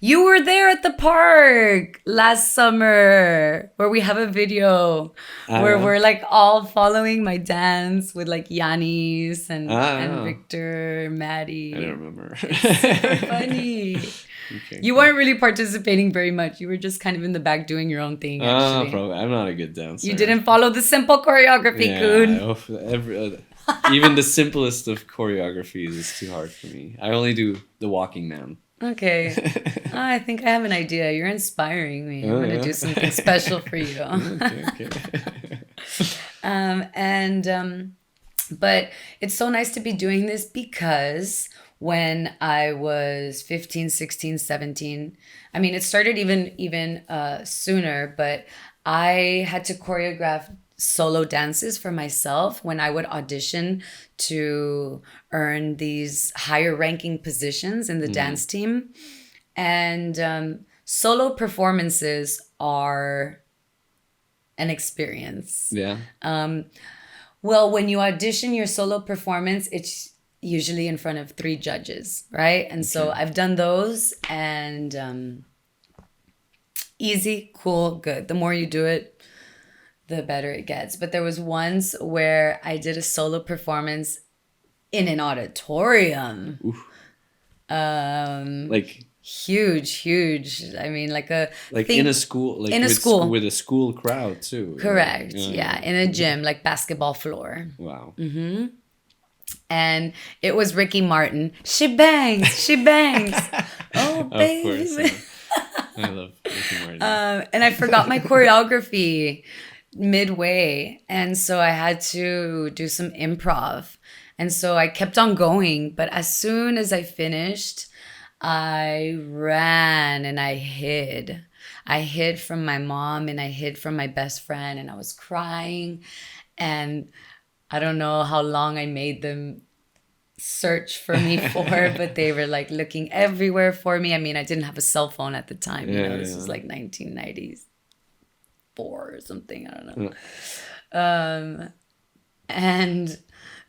You were there at the park last summer where we have a video where yeah. we're like all following my dance with like Yanis and yeah. Victor, Maddie. I don't remember. Super funny. Okay, You cool. weren't really participating very much. You were just kind of in the back doing your own thing, actually. Probably. I'm not a good dancer. You didn't follow the simple choreography, Koon. Even the simplest of choreographies is too hard for me. I only do the walking man. Okay. I think I have an idea. You're inspiring me. I'm going to do something special for you. Okay. But it's so nice to be doing this because when I was 15, 16, 17, I mean, it started even sooner, but I had to choreograph solo dances for myself when I would audition to earn these higher ranking positions in the dance team. And solo performances are an experience. Yeah. Well, when you audition your solo performance, it's usually in front of 3 judges, right? And so I've done those, and easy, cool, good. The more you do it, the better it gets. But there was once where I did a solo performance in an auditorium. Oof. Like huge. I mean, in a school, like in a with school with a school crowd too. Correct. Yeah, in a gym, like basketball floor. Wow. And it was Ricky Martin. She bangs. Oh, baby. Of course. I love Ricky Martin. And I forgot my choreography midway. And so I had to do some improv. And so I kept on going. But as soon as I finished, I ran and I hid. I hid from my mom and I hid from my best friend. And I was crying. And I don't know how long I made them search for me for, but they were like looking everywhere for me. I mean, I didn't have a cell phone at the time. This was like 1994 or something. I don't know. And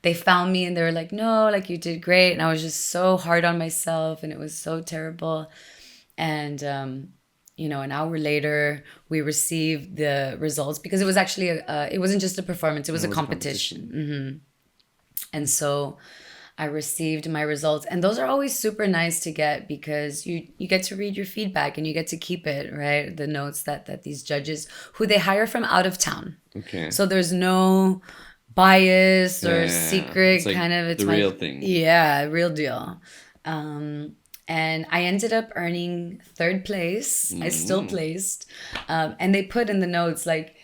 they found me and they were like, no, like you did great. And I was just so hard on myself and it was so terrible. And, an hour later, we received the results because it was actually, it wasn't just a performance, it was a competition. And so I received my results. And those are always super nice to get because you get to read your feedback and you get to keep it, right? The notes that these judges, who they hire from out of town. Okay. So there's no bias or secret it's like kind of. It's the real thing. Yeah, real deal. And I ended up earning third place. I still placed. And they put in the notes like,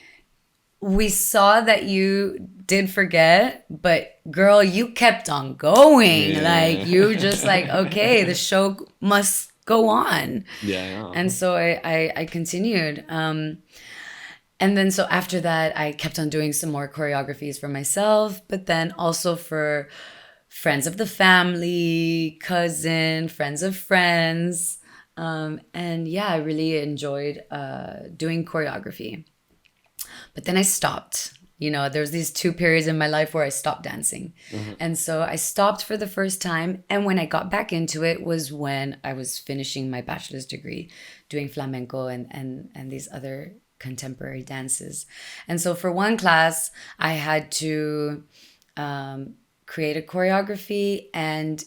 we saw that you did forget, but girl, you kept on going. Yeah. Like you just like, okay, the show must go on. Yeah. And so I continued. And then so after that, I kept on doing some more choreographies for myself, but then also for friends of the family, cousin, friends of friends. And yeah, I really enjoyed doing choreography. But then I stopped. You know, there's these 2 periods in my life where I stopped dancing. And so I stopped for the first time. And when I got back into it was when I was finishing my bachelor's degree, doing flamenco and these other contemporary dances. And so for one class, I had to create a choreography and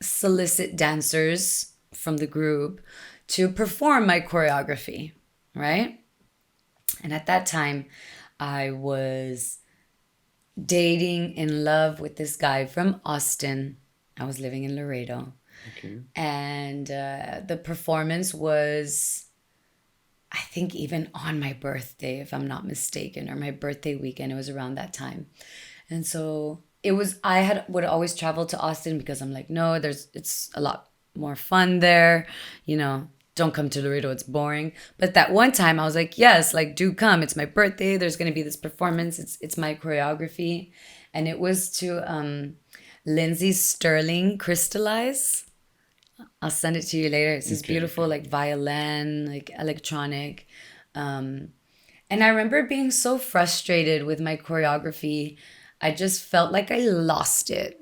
solicit dancers from the group to perform my choreography, right? And at that time, I was dating in love with this guy from Austin. I was living in Laredo. Okay. And the performance was, I think, even on my birthday, if I'm not mistaken, or my birthday weekend. It was around that time. And so it was, would always travel to Austin because I'm like, no, it's a lot more fun there, you know. Don't come to Laredo, it's boring. But that one time I was like, yes, like do come. It's my birthday. There's going to be this performance. It's my choreography. And it was to Lindsay Sterling Crystallize. I'll send it to you later. It's this beautiful like violin, like electronic. And I remember being so frustrated with my choreography. I just felt like I lost it,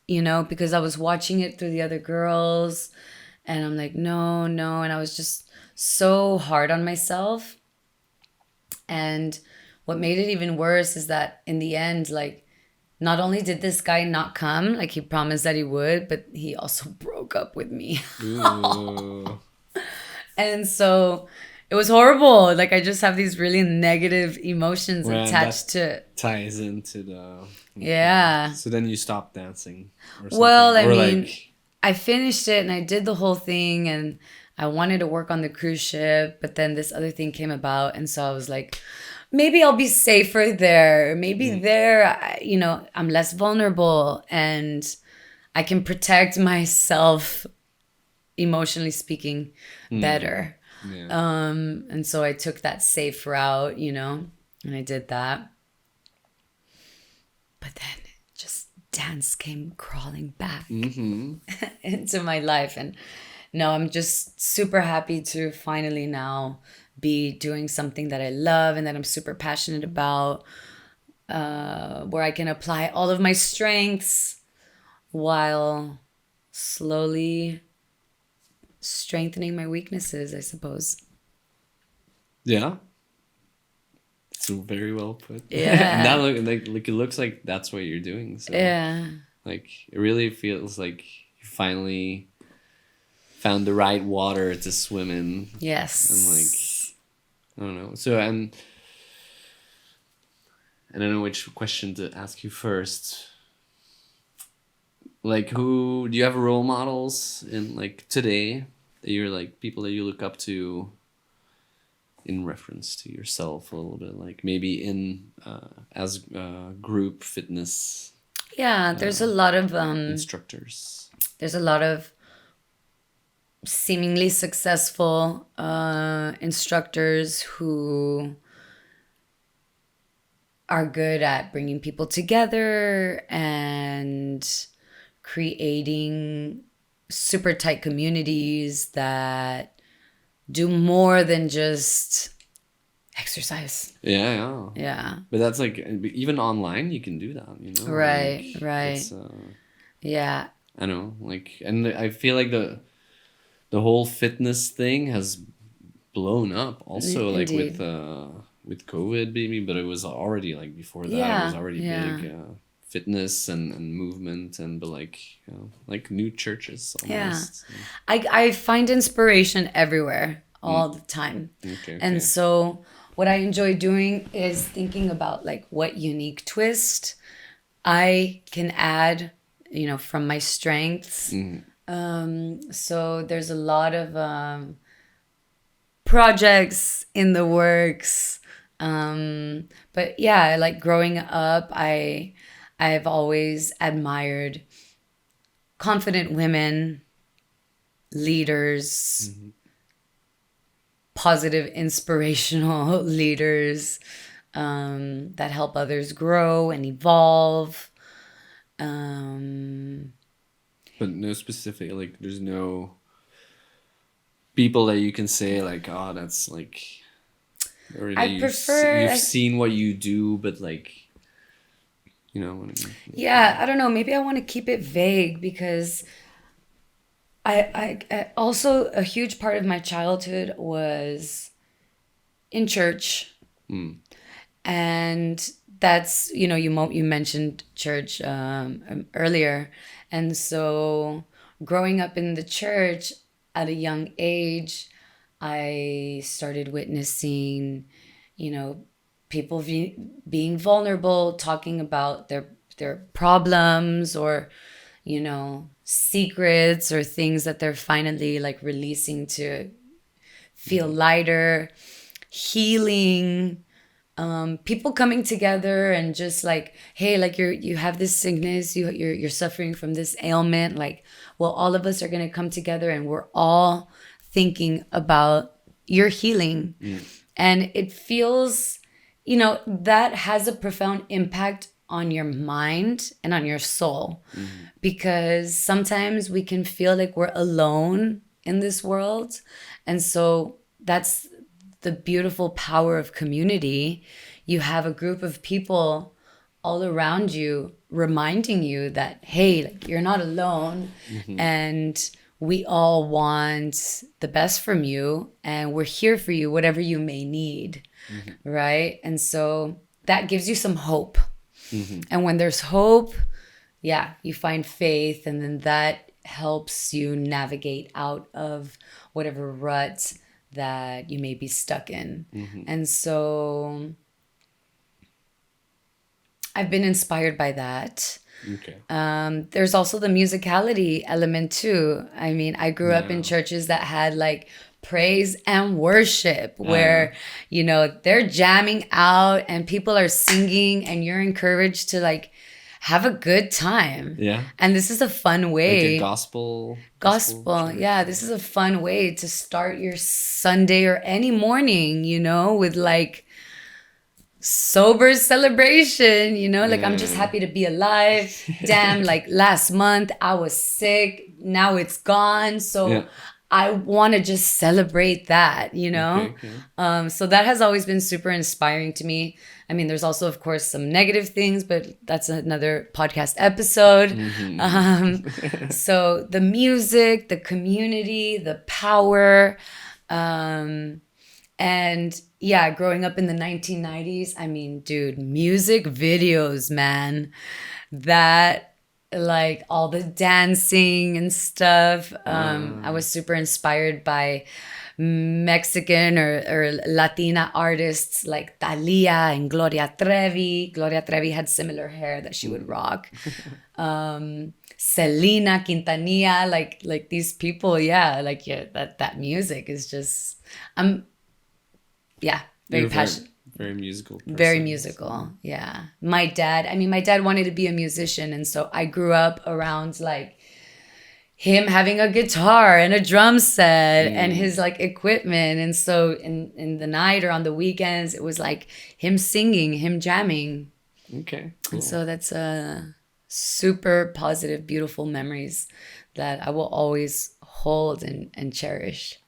you know, because I was watching it through the other girls. And I'm like, no. And I was just so hard on myself. And what made it even worse is that in the end, like, not only did this guy not come, like he promised that he would, but he also broke up with me. And so it was horrible. Like I just have these really negative emotions attached to. Ties into the. Yeah. So then you stopped dancing. Or something. Well, I or mean. Like, I finished it and I did the whole thing and I wanted to work on the cruise ship, but then this other thing came about. And so I was like, maybe I'll be safer there. Maybe there, you know, I'm less vulnerable and I can protect myself, emotionally speaking, better. Yeah. And so I took that safe route, you know, and I did that. But then dance came crawling back into my life. And no, I'm just super happy to finally now be doing something that I love and that I'm super passionate about, where I can apply all of my strengths while slowly strengthening my weaknesses, I suppose. Yeah. So very well put. Yeah. And that like it looks like that's what you're doing. So yeah. Like it really feels like you finally found the right water to swim in. Yes. And like I don't know. So I don't know which question to ask you first. Like who do you have role models in like today that you're like people that you look up to? In reference to yourself a little bit, like maybe in as group fitness. Yeah, there's a lot of instructors. There's a lot of seemingly successful instructors who are good at bringing people together and creating super tight communities that do more than just exercise. Yeah. But that's like even online you can do that, you know. Right, like, right. Yeah. I know, like, and I feel like the whole fitness thing has blown up. Also, like with COVID, maybe, but it was already like before that. It was already big. fitness and movement, and but like, you know, like new churches almost. Yeah. I find inspiration everywhere all the time. Okay. And so what I enjoy doing is thinking about like what unique twist I can add, you know, from my strengths. So there's a lot of projects in the works. But yeah, like growing up, I've always admired confident women, leaders, positive, inspirational leaders that help others grow and evolve. But no specific, like, there's no people that you can say like, oh, that's like, or that you've seen what you do, but like, you know what I mean? Yeah, I don't know. Maybe I want to keep it vague because I also a huge part of my childhood was in church, and that's, you know, you mentioned church earlier, and so growing up in the church at a young age, I started witnessing, you know, people being vulnerable, talking about their problems, or, you know, secrets or things that they're finally like releasing to feel lighter, healing, people coming together and just like, hey, like you have this sickness, you're suffering from this ailment, like, well, all of us are going to come together and we're all thinking about your healing. And it feels, you know, that has a profound impact on your mind and on your soul, because sometimes we can feel like we're alone in this world. And so that's the beautiful power of community. You have a group of people all around you reminding you that, hey, like, you're not alone, and we all want the best from you, and we're here for you, whatever you may need, right? And so that gives you some hope. And when there's hope, yeah, you find faith, and then that helps you navigate out of whatever rut that you may be stuck in. And so I've been inspired by that. There's also the musicality element too. I mean, I grew up in churches that had like praise and worship where, you know, they're jamming out and people are singing and you're encouraged to like have a good time. Yeah. And this is a fun way. Like a gospel. Yeah, this is a fun way to start your Sunday or any morning, you know, with like sober celebration, you know, like I'm just happy to be alive. Damn, like last month I was sick, now it's gone. So I want to just celebrate that, you know? So that has always been super inspiring to me. I mean, there's also, of course, some negative things, but that's another podcast episode. So the music, the community, the power, and yeah, growing up in the 1990s, I mean, dude, music videos, man, that like all the dancing and stuff. I was super inspired by Mexican or Latina artists like Thalia and Gloria Trevi. Gloria Trevi had similar hair that she would rock. Selena Quintanilla, like these people, that music is just, very passionate. Very musical person. Very musical, yeah. My dad wanted to be a musician, and so I grew up around like him having a guitar and a drum set and his like equipment. And so in the night or on the weekends, it was like him singing, him jamming. Okay, cool. And so that's super positive, beautiful memories that I will always hold and cherish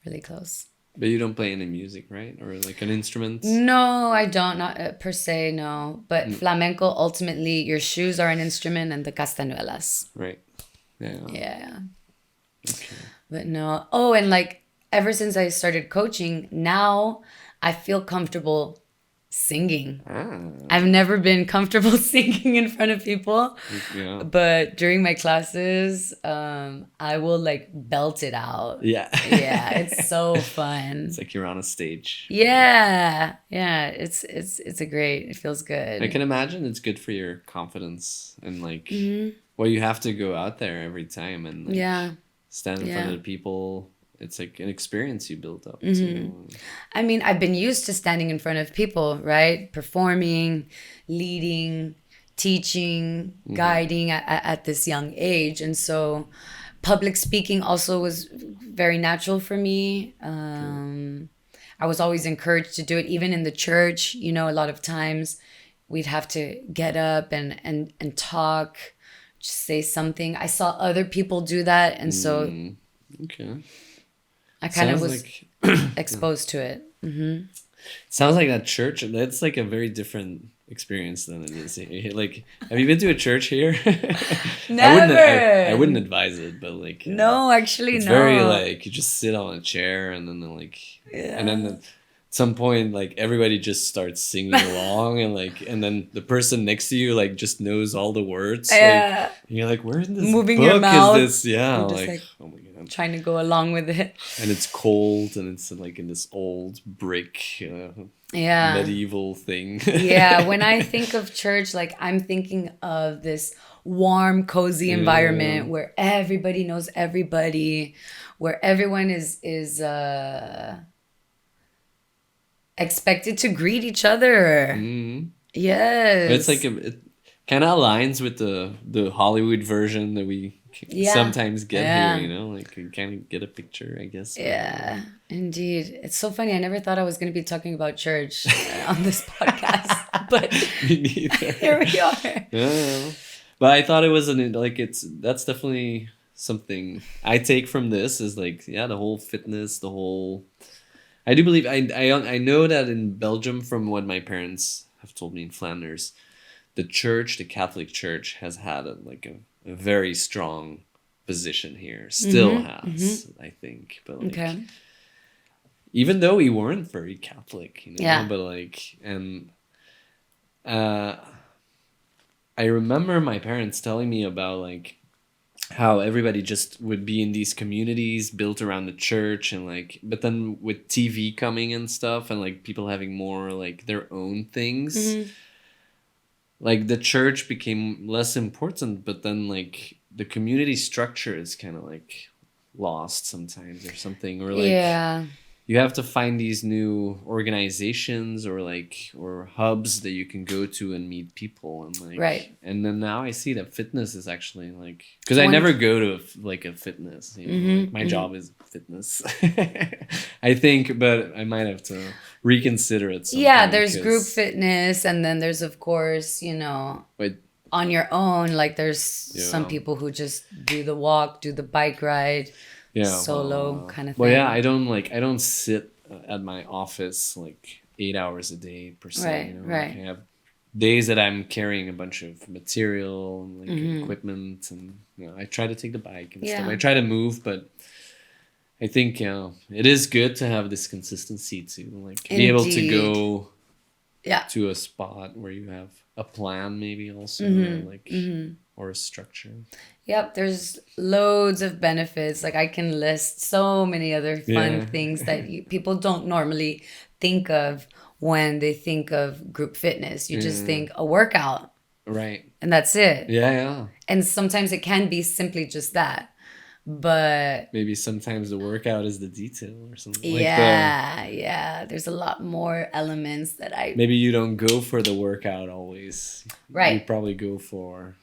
really close. But you don't play any music, right? Or like an instrument? No, I don't. Not per se, no. But flamenco, ultimately, your shoes are an instrument and the castañuelas. Right. Yeah. Okay. But no. Oh, and like ever since I started coaching, now I feel comfortable Singing. Ah. I've never been comfortable singing in front of people. Yeah. But during my classes, I will like belt it out. Yeah. Yeah, it's so fun. It's like you're on a stage. Yeah. Yeah, it's it feels good. I can imagine it's good for your confidence and like Mm-hmm. well, you have to go out there every time and like Yeah. stand in front Yeah. of the people. It's like an experience you build up. Mm-hmm. I mean, I've been used to standing in front of people, right? Performing, leading, teaching, guiding at this young age. And so public speaking also was very natural for me. I was always encouraged to do it, even in the church. You know, a lot of times we'd have to get up and talk, just say something. I saw other people do that. And so Okay. I kind of Sounds was like exposed to it. Mm-hmm. sounds like that church. That's like a very different experience than it is here. Like, have you been to a church here? Never. I wouldn't advise it, but like No, actually, it's no. very like you just sit on a chair and then like and then at some point like everybody just starts singing along and then the person next to you like just knows all the words. Yeah. Like, and you're like, where in this Moving book your mouth. is this? Yeah, You're just like oh my god. trying to go along with it. And it's cold and it's like in this old brick medieval thing. Yeah, when I think of church, like I'm thinking of this warm, cozy environment where everybody knows everybody, where everyone is expected to greet each other. Mm. Yes. It's like it kind of aligns with the Hollywood version that we sometimes get here, you know, like you kind of get a picture, I guess. Yeah, indeed. It's so funny. I never thought I was going to be talking about church on this podcast, but Me neither. here we are. Yeah. But I thought it was that's definitely something I take from this is like, yeah, the whole fitness, I do believe I know that in Belgium, from what my parents have told me in Flanders, the Catholic Church has had a very strong position here. Still has, I think. But like, even though we weren't very Catholic, you know, but like, and I remember my parents telling me about like how everybody just would be in these communities built around the church and like, but then with TV coming and stuff and like people having more like their own things, like the church became less important, but then like the community structure is kind of like lost sometimes or something, or like you have to find these new organizations or hubs that you can go to and meet people and like and then now I see that fitness is actually like, because I never go to like a fitness, you know, like my job is fitness. I think, but I might have to reconsider it sometime. There's group fitness, and then there's of course, you know, on your own, like there's some people who just do the walk, do the bike ride, solo kind of thing. Well, yeah, I don't sit at my office like 8 hours a day per se. You know? Like I have days that I'm carrying a bunch of material and like equipment, and you know, I try to take the bike and stuff. I try to move, but I think it is good to have this consistency to like be able to go to a spot where you have a plan, maybe also or a structure. Yep, there's loads of benefits. Like I can list so many other fun things that people don't normally think of when they think of group fitness. You just think a workout. Right. And that's it. Yeah. And sometimes it can be simply just that. But maybe sometimes the workout is the detail or something. There's a lot more elements that maybe you don't go for the workout always. Right. You probably go for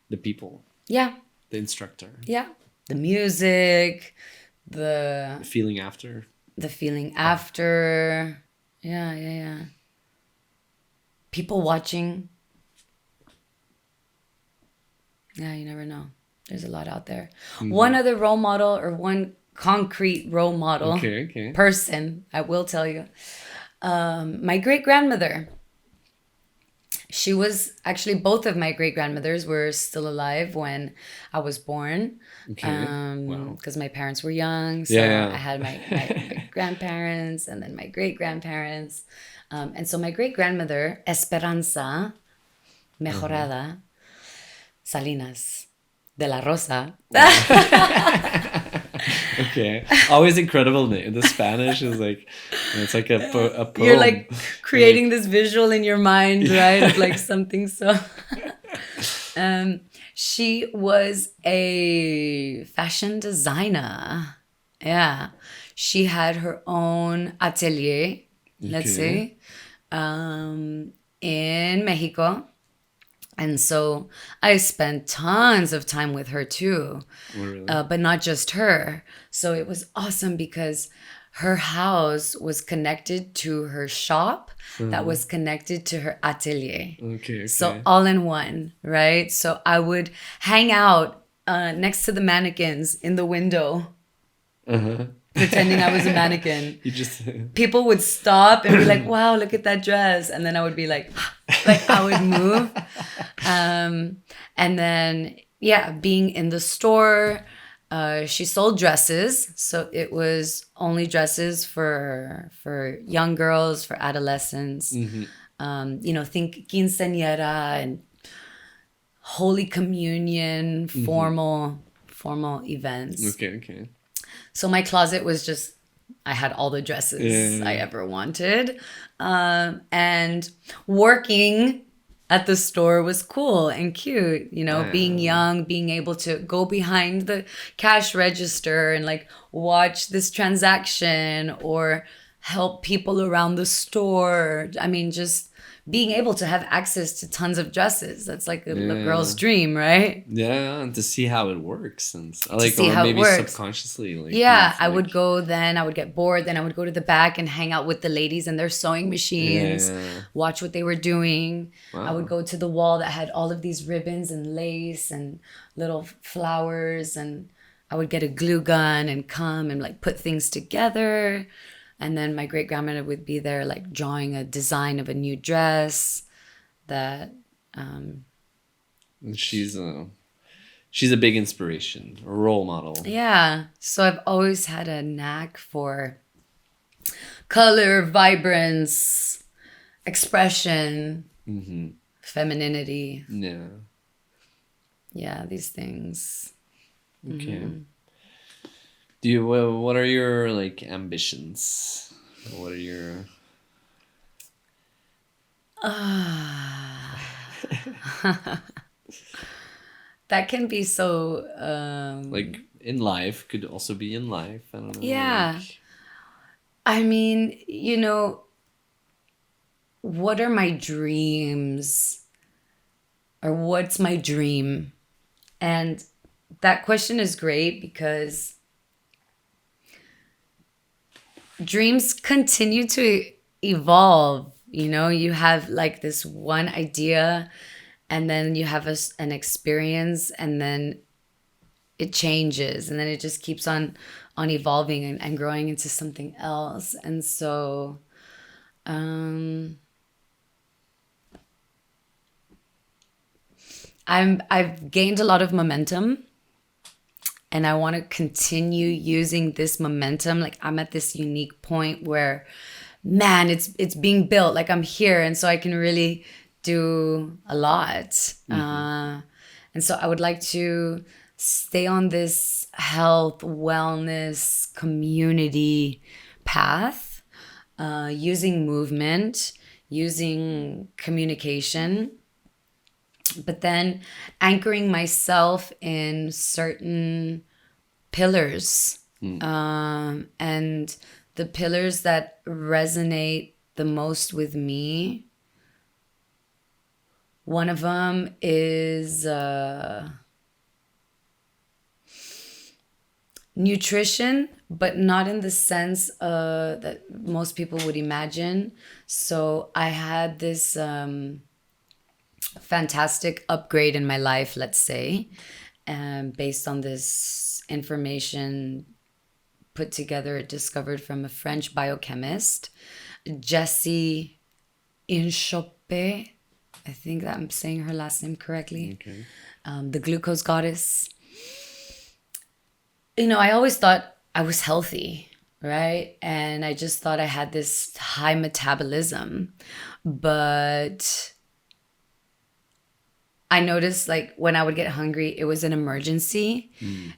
the people. Yeah. The instructor. Yeah. The music, the feeling after. The feeling after. Yeah. People watching. Yeah, you never know. There's a lot out there. One other role model, or one concrete role model person, I will tell you. My great-grandmother. She was actually, both of my great-grandmothers were still alive when I was born. Because my parents were young. So I had my grandparents, and then my great-grandparents. And so my great-grandmother, Esperanza Mejorada Salinas de la Rosa. Okay. Always incredible name. The Spanish is like, it's like a poem. You're like creating this visual in your mind, right? Of like something so. She was a fashion designer. Yeah. She had her own atelier, let's say, in Mexico. And so I spent tons of time with her too, Really? But not just her. So it was awesome because her house was connected to her shop that was connected to her atelier. Okay. So all in one, right? So I would hang out next to the mannequins in the window, pretending I was a mannequin. You just People would stop and be like, wow, look at that dress. And then I would be like I would move. And then, yeah, being in the store, she sold dresses. So it was only dresses for young girls, for adolescents. Think quinceañera and Holy Communion, formal events. Okay. So my closet was just, I had all the dresses I ever wanted. And working at the store was cool and cute, being young, being able to go behind the cash register and like watch this transaction or help people around the store. I mean, just being able to have access to tons of dresses. That's like a girl's dream, right? Yeah, and to see how it works and see or how it maybe works. subconsciously. I would go then, I would get bored, then I would go to the back and hang out with the ladies and their sewing machines, watch what they were doing. Wow. I would go to the wall that had all of these ribbons and lace and little flowers, and I would get a glue gun and come and like put things together. And then my great-grandmother would be there like drawing a design of a new dress that... And she's a big inspiration, a role model. Yeah. So I've always had a knack for color, vibrance, expression, femininity. Yeah. Yeah, these things. Okay. What are your like ambitions? What are your That can be so like in life, could also be in life. I don't know. Yeah. Like... I mean, what are my dreams? Or what's my dream? And that question is great because dreams continue to evolve. You have like this one idea and then you have an experience and then it changes and then it just keeps on evolving and growing into something else. And so I've gained a lot of momentum. And I want to continue using this momentum. Like I'm at this unique point where, man, it's being built. Like I'm here, and so I can really do a lot. And so I would like to stay on this health, wellness, community path, using movement, using communication, but then anchoring myself in certain pillars, and the pillars that resonate the most with me. One of them is nutrition, but not in the sense that most people would imagine. So I had this fantastic upgrade in my life, let's say, based on this information put together, discovered from a French biochemist, Jessie Inchopé. I think that I'm saying her last name correctly. Okay. The glucose goddess. I always thought I was healthy. right? And I just thought I had this high metabolism. But I noticed like when I would get hungry, it was an emergency.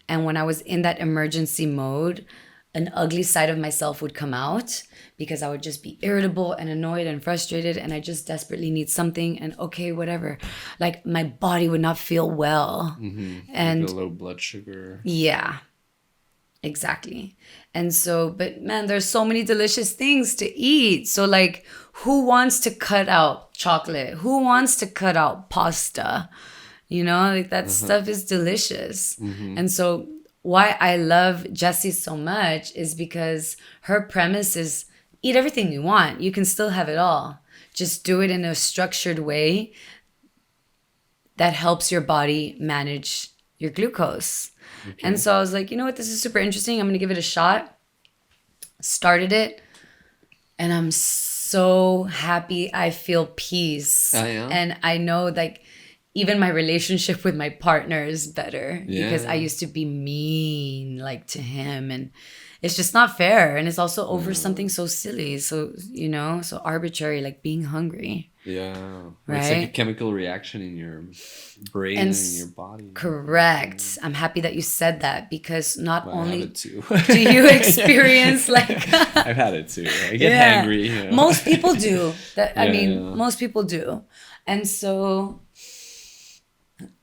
And when I was in that emergency mode, an ugly side of myself would come out because I would just be irritable and annoyed and frustrated. And I just desperately need something. And okay, whatever. Like my body would not feel well. And like a low blood sugar. Yeah, exactly. And so, but man, there's so many delicious things to eat. So like, who wants to cut out chocolate? Who wants to cut out pasta? You know, like that stuff is delicious. And so why I love Jessie so much is because her premise is eat everything you want. You can still have it all. Just do it in a structured way that helps your body manage your glucose. And so I was like, you know what? This is super interesting. I'm going to give it a shot. Started it. And I'm so happy. I feel peace. Oh, yeah? And I know like even my relationship with my partner is better because I used to be mean like to him, and it's just not fair. And it's also over something so silly. So, you know, so arbitrary, like being hungry. Yeah. Right? It's like a chemical reaction in your brain and in your body. Correct. I'm happy that you said that because not Well, only I have it too. do you experience like I've had it too. I get hangry. You know? Most people do. I mean, yeah. most people do. And so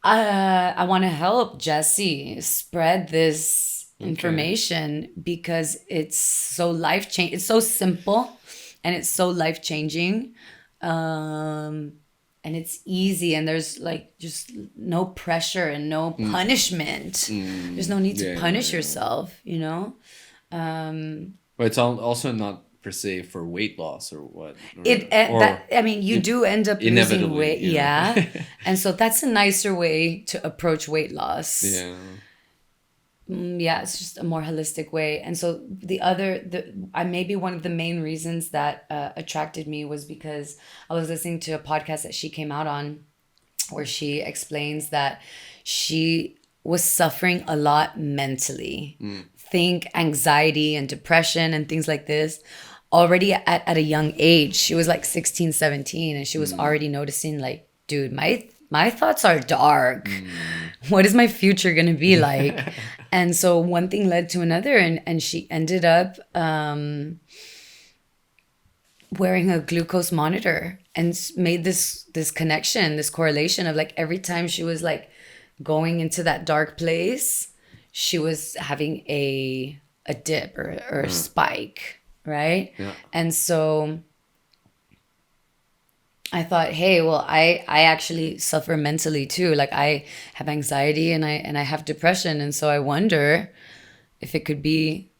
I want to help Jessie spread this information because it's so life-changing. It's so simple and it's so life-changing. And it's easy and there's like just no pressure and no punishment. There's no need to punish yourself, you know? But it's also not per se for weight loss or what? You do end up losing weight. Yeah. And so that's a nicer way to approach weight loss. Yeah. Yeah, it's just a more holistic way. And so maybe one of the main reasons that attracted me was because I was listening to a podcast that she came out on where she explains that she was suffering a lot mentally. Think anxiety and depression and things like this. Already at a young age, she was like 16, 17, and she was already noticing like, dude, my thoughts are dark. What is my future going to be like? And so one thing led to another, and she ended up wearing a glucose monitor and made this connection, this correlation of like every time she was like going into that dark place, she was having a dip or a spike, right? Yeah. And so I thought, hey, well, I actually suffer mentally too. Like I have anxiety and I have depression. And so I wonder if it could be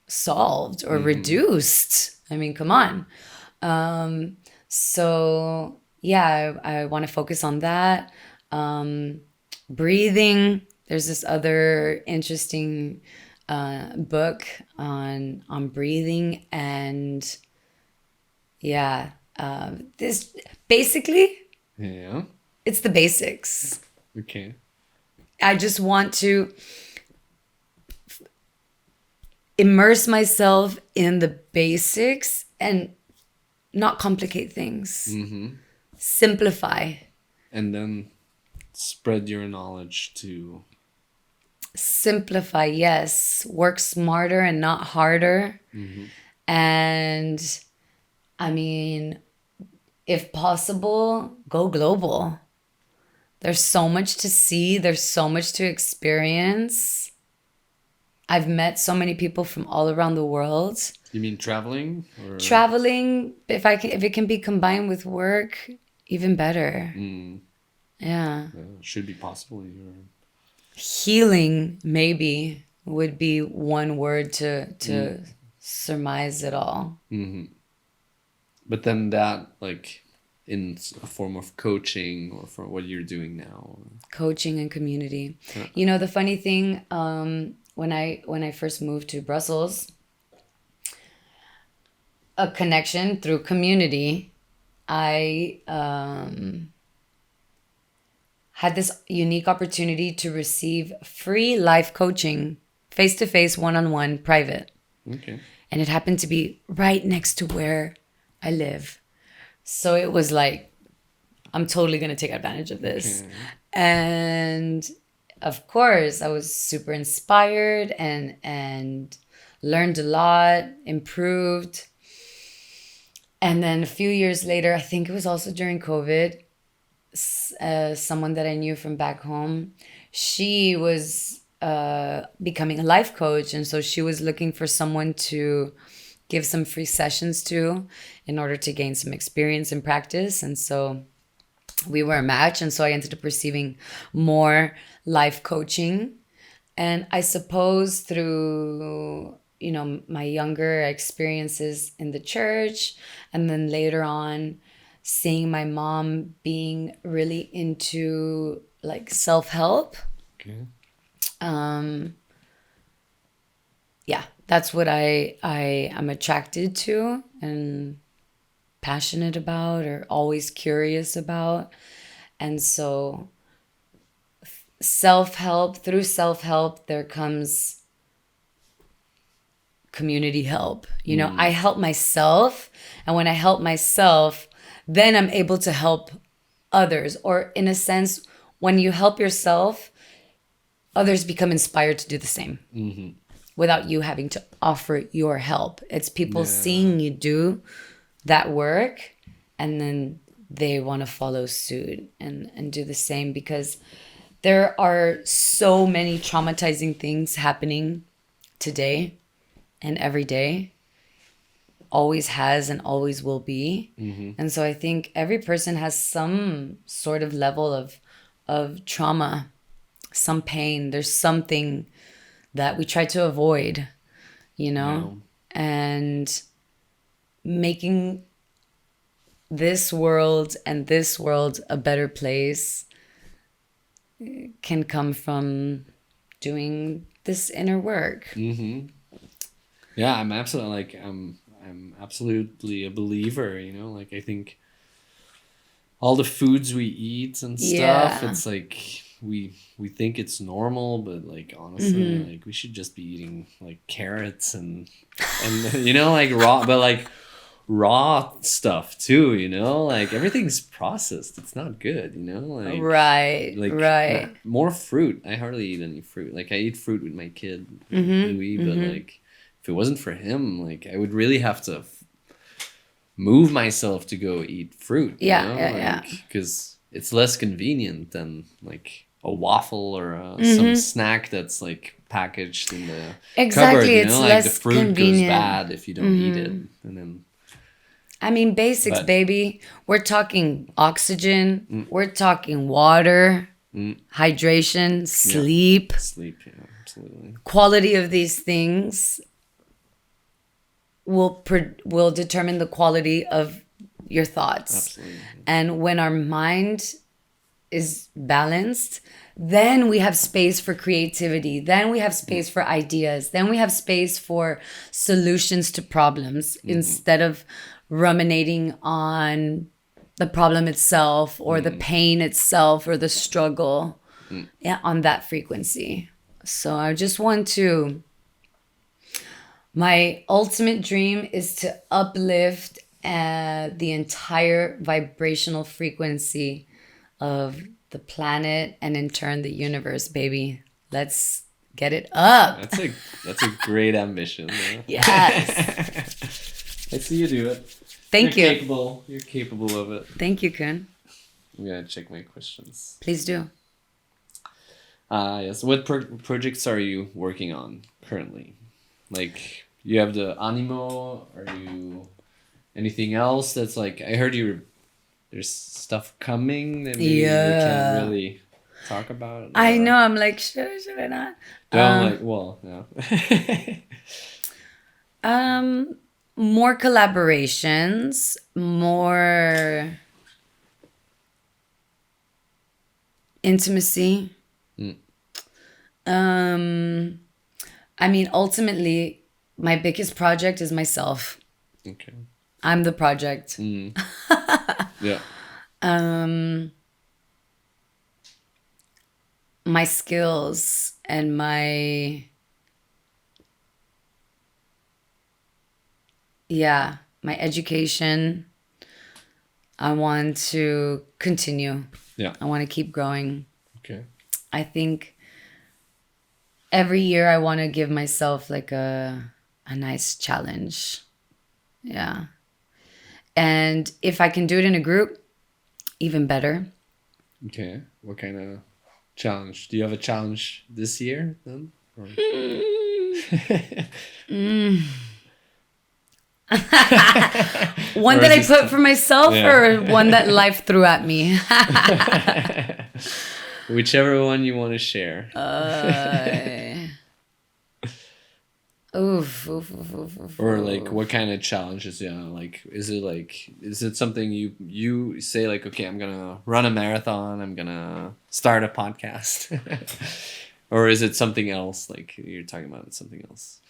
solved or reduced. I mean, come on. So yeah, I want to focus on that. Breathing. There's this other interesting book on breathing, and yeah. This basically, it's the basics. Okay. I just want to immerse myself in the basics and not complicate things. Simplify. And then spread your knowledge to... Simplify, yes. Work smarter and not harder. And... I mean, if possible, go global. There's so much to see. There's so much to experience. I've met so many people from all around the world. You mean traveling? Or? Traveling, if it can be combined with work, even better. Yeah. Should be possible. Healing, maybe, would be one word to surmise it all. But then that, like, in a form of coaching or for what you're doing now. Coaching and community. Yeah. You know, the funny thing, when I first moved to Brussels, a connection through community, I had this unique opportunity to receive free life coaching, face-to-face, one-on-one, private. Okay. And it happened to be right next to where I live. So it was like, I'm totally going to take advantage of this. Okay. And of course, I was super inspired and learned a lot, improved. And then a few years later, I think it was also during COVID, someone that I knew from back home, she was becoming a life coach. And so she was looking for someone to give some free sessions to in order to gain some experience and practice. And so we were a match. And so I ended up receiving more life coaching. And I suppose through, my younger experiences in the church, and then later on seeing my mom being really into like self-help. Okay. Yeah, that's what I am attracted to and passionate about, or always curious about. And so through self-help, there comes community help. I help myself. And when I help myself, then I'm able to help others. Or in a sense, when you help yourself, others become inspired to do the same. Mm-hmm. Without you having to offer your help. It's people seeing you do that work, and then they want to follow suit and do the same, because there are so many traumatizing things happening today and every day. Always has and always will be. Mm-hmm. And so I think every person has some sort of level of trauma, some pain. There's something that we try to avoid, and making this world a better place can come from doing this inner work. Mm-hmm. Yeah, I'm absolutely I'm absolutely a believer, I think all the foods we eat and stuff, it's like we think it's normal, but like honestly, like we should just be eating like carrots and like raw stuff too, like everything's processed. It's not good, like right. More fruit. I hardly eat any fruit. Like I eat fruit with my kid Louis, but like if it wasn't for him, like I would really have to move myself to go eat fruit. Because it's less convenient than like a waffle or some snack that's like packaged in the cupboard. It's like less the fruit convenient. Goes bad if you don't eat it, and then. I mean, basics, baby. We're talking oxygen. We're talking water, hydration, sleep. Sleep, yeah, absolutely. Quality of these things will determine the quality of your thoughts. Absolutely. And when our mind is balanced, then we have space for creativity. Then we have space for ideas. Then we have space for solutions to problems instead of ruminating on the problem itself or the pain itself or the struggle on that frequency. So I just want to... My ultimate dream is to uplift the entire vibrational frequency of the planet and in turn the universe, baby. Let's get it up. That's a great ambition. Yes. I see you do it. Thank you. You're capable of it. Thank you, Kun. I'm gonna check my questions. Please do. Yes. What projects are you working on currently? Like, you have the Animo. Are you anything else that's like? I heard there's stuff coming that maybe you can't really talk about. I know. I'm like, should I not? More collaborations, more intimacy. I mean, ultimately, my biggest project is myself. Okay. I'm the project. Yeah. My skills and my yeah, my education, I want to continue. Yeah. I want to keep growing. Okay. I think every year I want to give myself like a nice challenge. Yeah. And if I can do it in a group, even better. Okay. What kind of challenge? Do you have a challenge this year then? Or... One or that I is put this- for myself or one that life threw at me? Whichever one you want to share. Oof. Or like what kind of challenges? Yeah, like is it something you say like, okay, I'm gonna run a marathon, I'm gonna start a podcast, or is it something else? Like you're talking about it's something else.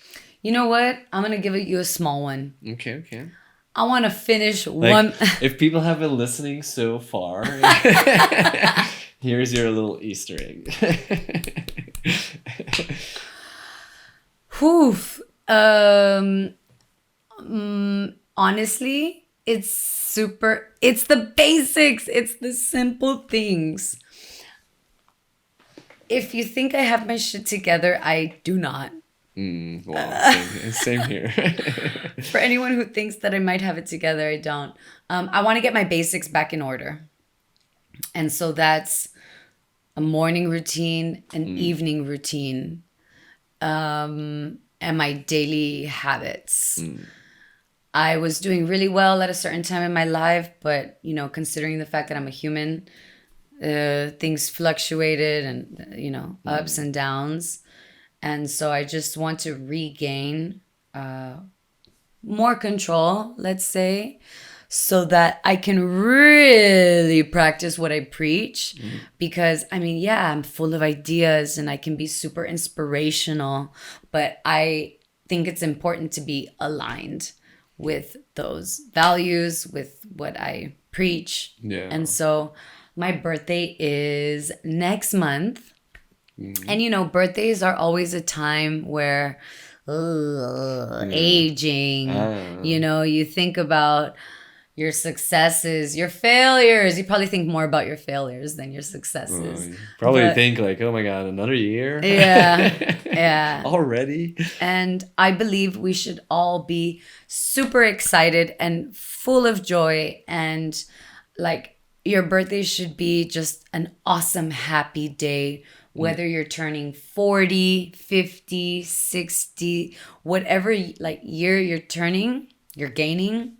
You know what? I'm gonna give you a small one. Okay. I want to finish Like, one. if people have been listening so far, here's your little Easter egg. Oof. Honestly, it's the basics. It's the simple things. If you think I have my shit together, I do not. Well, same here. For anyone who thinks that I might have it together, I don't. I want to get my basics back in order. And so that's a morning routine, an evening routine, and my daily habits. I was doing really well at a certain time in my life, but, considering the fact that I'm a human, things fluctuated and, ups and downs. And so I just want to regain more control, let's say, so that I can really practice what I preach. Because, I'm full of ideas and I can be super inspirational, but I think it's important to be aligned with those values, with what I preach. Yeah. And so my birthday is next month. And birthdays are always a time where aging, you think about your successes, your failures. You probably think more about your failures than your successes. Probably think like, oh my God, another year? Yeah. Already? And I believe we should all be super excited and full of joy, and like your birthday should be just an awesome, happy day. Whether you're turning 40, 50, 60, whatever year you're gaining,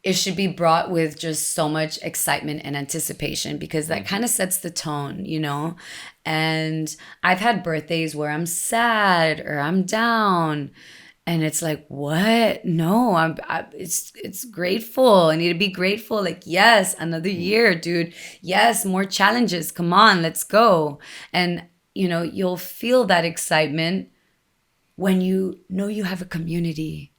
it should be brought with just so much excitement and anticipation, because that kind of sets the tone, And I've had birthdays where I'm sad or I'm down. And it's like, what? No, it's grateful. I need to be grateful. Like, yes, another year, dude. Yes, more challenges. Come on, let's go. And, you'll feel that excitement when you know you have a community,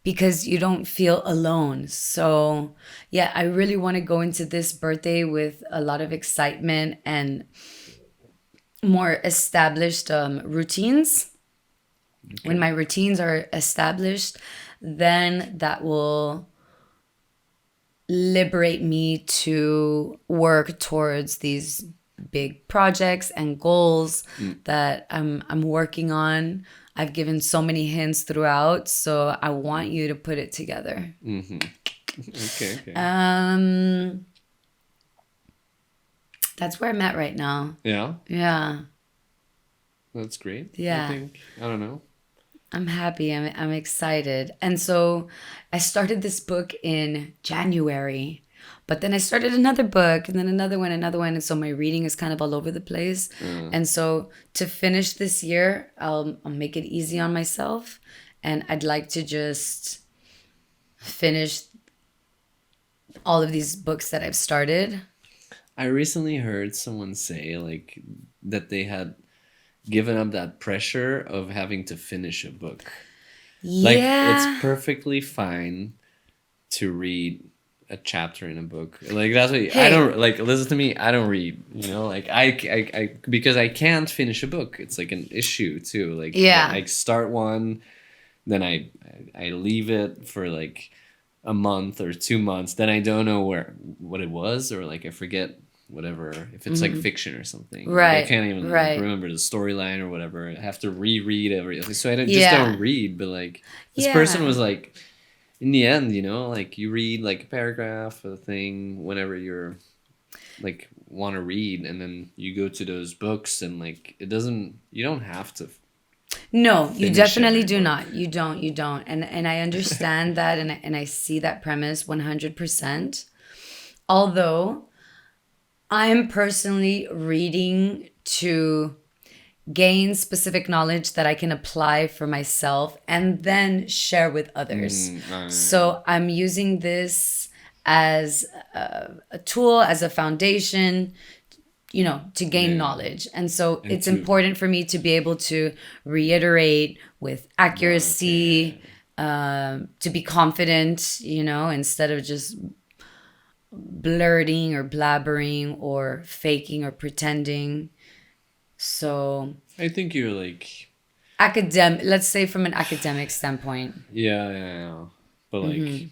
because you don't feel alone. So, yeah, I really want to go into this birthday with a lot of excitement and more established routines. Okay. When my routines are established, then that will liberate me to work towards these big projects and goals that I'm working on. I've given so many hints throughout, so I want you to put it together. Okay. That's where I'm at right now. Yeah. That's great. Yeah. I don't know. I'm happy. I'm excited. And so I started this book in January, but then I started another book and then another one. And so my reading is kind of all over the place. And so to finish this year, I'll make it easy on myself. And I'd like to just finish all of these books that I've started. I recently heard someone say like that they had given up that pressure of having to finish a book. Like, it's perfectly fine to read a chapter in a book. Like, that's what I don't, like, listen to me, I don't read, like, I because I can't finish a book. It's like an issue too. Like, start one, then I leave it for like a month or 2 months, then I don't know what it was, or like I forget whatever, if it's like fiction or something. Right. Like I can't even like, remember the storyline or whatever. I have to reread everything. So I don't read, but like this person was like, in the end, you know, like you read like a paragraph of a thing whenever you're like want to read, and then you go to those books and like you don't have to. No, you definitely do not. You don't. And I understand that, and I see that premise 100%. Although I am personally reading to gain specific knowledge that I can apply for myself and then share with others. So I'm using this as a tool, as a foundation, you know, to gain knowledge. And so it's important for me to be able to reiterate with accuracy, to be confident, you know, instead of just blurting or blabbering or faking or pretending. So I think you're like let's say from an academic standpoint. Yeah. But like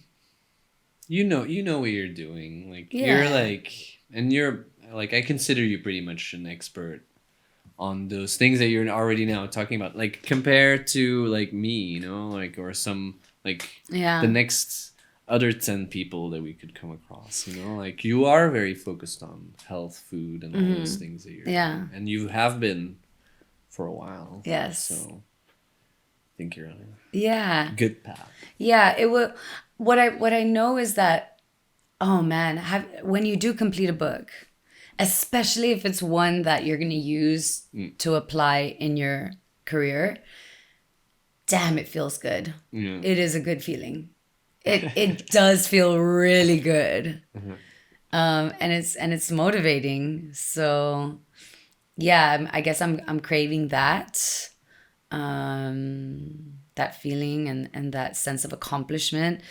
you know what you're doing. Like you're like, and you're like, I consider you pretty much an expert on those things that you're already now talking about. Like compared to like me, you know, like, or some like the next other 10 people that we could come across, you know, like you are very focused on health, food, and all those things that you're doing. And you have been for a while. Yes. So I think you're on a good path. Yeah, it will. What I know is that, oh man, when you do complete a book, especially if it's one that you're going to use to apply in your career, damn, it feels good. Yeah. It is a good feeling. It does feel really good. And it's motivating. So yeah, I guess I'm craving that. That feeling and that sense of accomplishment.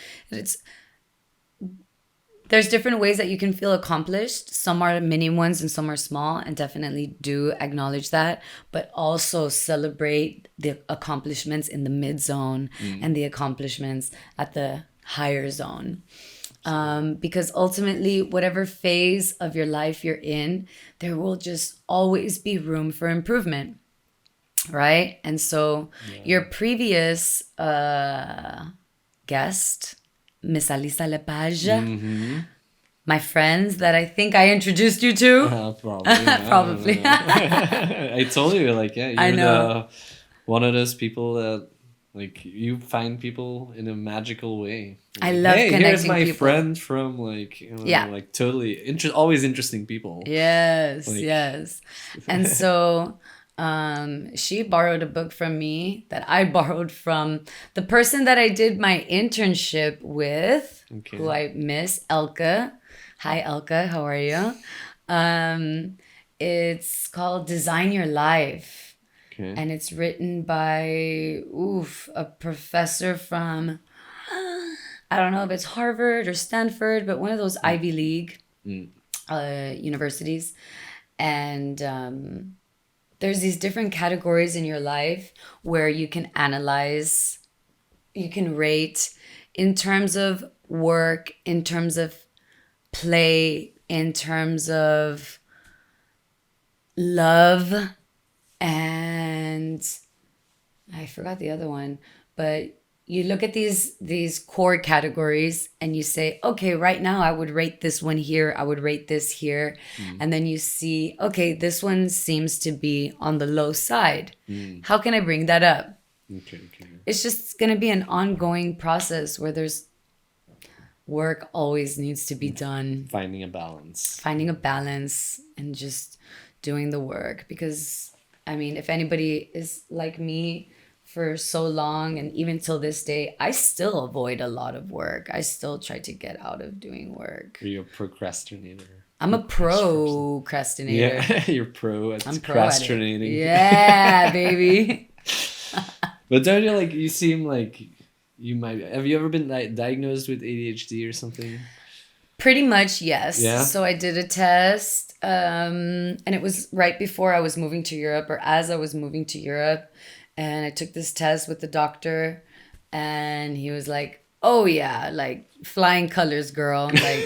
There's different ways that you can feel accomplished. Some are mini ones and some are small, and definitely do acknowledge that, but also celebrate the accomplishments in the mid zone and the accomplishments at the higher zone. Because ultimately, whatever phase of your life you're in, there will just always be room for improvement. Right? And so your previous guest, Miss Alisa Lepage, my friends that I think I introduced you to. Probably. I told you, like, you're one of those people that, like, you find people in a magical way. Like, I love connecting here's my people. Friend from, like, you know, like, totally, always interesting people. Yes, like, yes. And so she borrowed a book from me that I borrowed from the person that I did my internship with, who I miss, Elke. Hi, Elke. How are you? It's called Design Your Life. Okay. And it's written by a professor from, I don't know if it's Harvard or Stanford, but one of those Ivy League universities. And there's these different categories in your life where you can analyze, you can rate in terms of work, in terms of play, in terms of love, and I forgot the other one, but you look at these core categories and you say, okay, right now I would rate this one here, I would rate this here. And then you see, okay, this one seems to be on the low side. How can I bring that up? Okay. It's just going to be an ongoing process where there's work always needs to be done. Finding a balance and just doing the work. Because, I mean, if anybody is like me, for so long, and even till this day, I still avoid a lot of work. I still try to get out of doing work. Are you a procrastinator? I'm a procrastinator. Yeah, you're pro at procrastinating. Yeah, baby. But don't you, like, you seem like you might... Have you ever been diagnosed with ADHD or something? Pretty much, yes. Yeah? So I did a test, and it was right before I was moving to Europe, or as I was moving to Europe. And I took this test with the doctor, And he was like, oh yeah, like flying colors, girl. Like,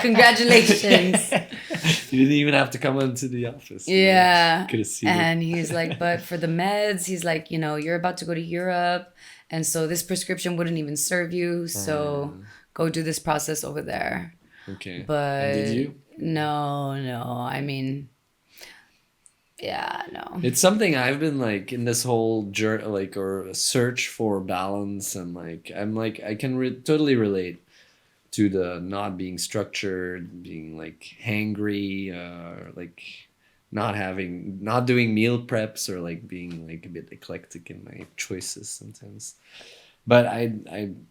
congratulations. You didn't even have to come into the office. Yeah. Could have seen and it. He's like, but for the meds, he's like, you're about to go to Europe. And so this prescription wouldn't even serve you. So go do this process over there. Okay. But and did you? No. I mean, yeah, no. It's something I've been like in this whole journey, like, or search for balance, and like I'm like I can totally relate to the not being structured, being like hangry, like not doing meal preps, or like being like a bit eclectic in my choices sometimes. But I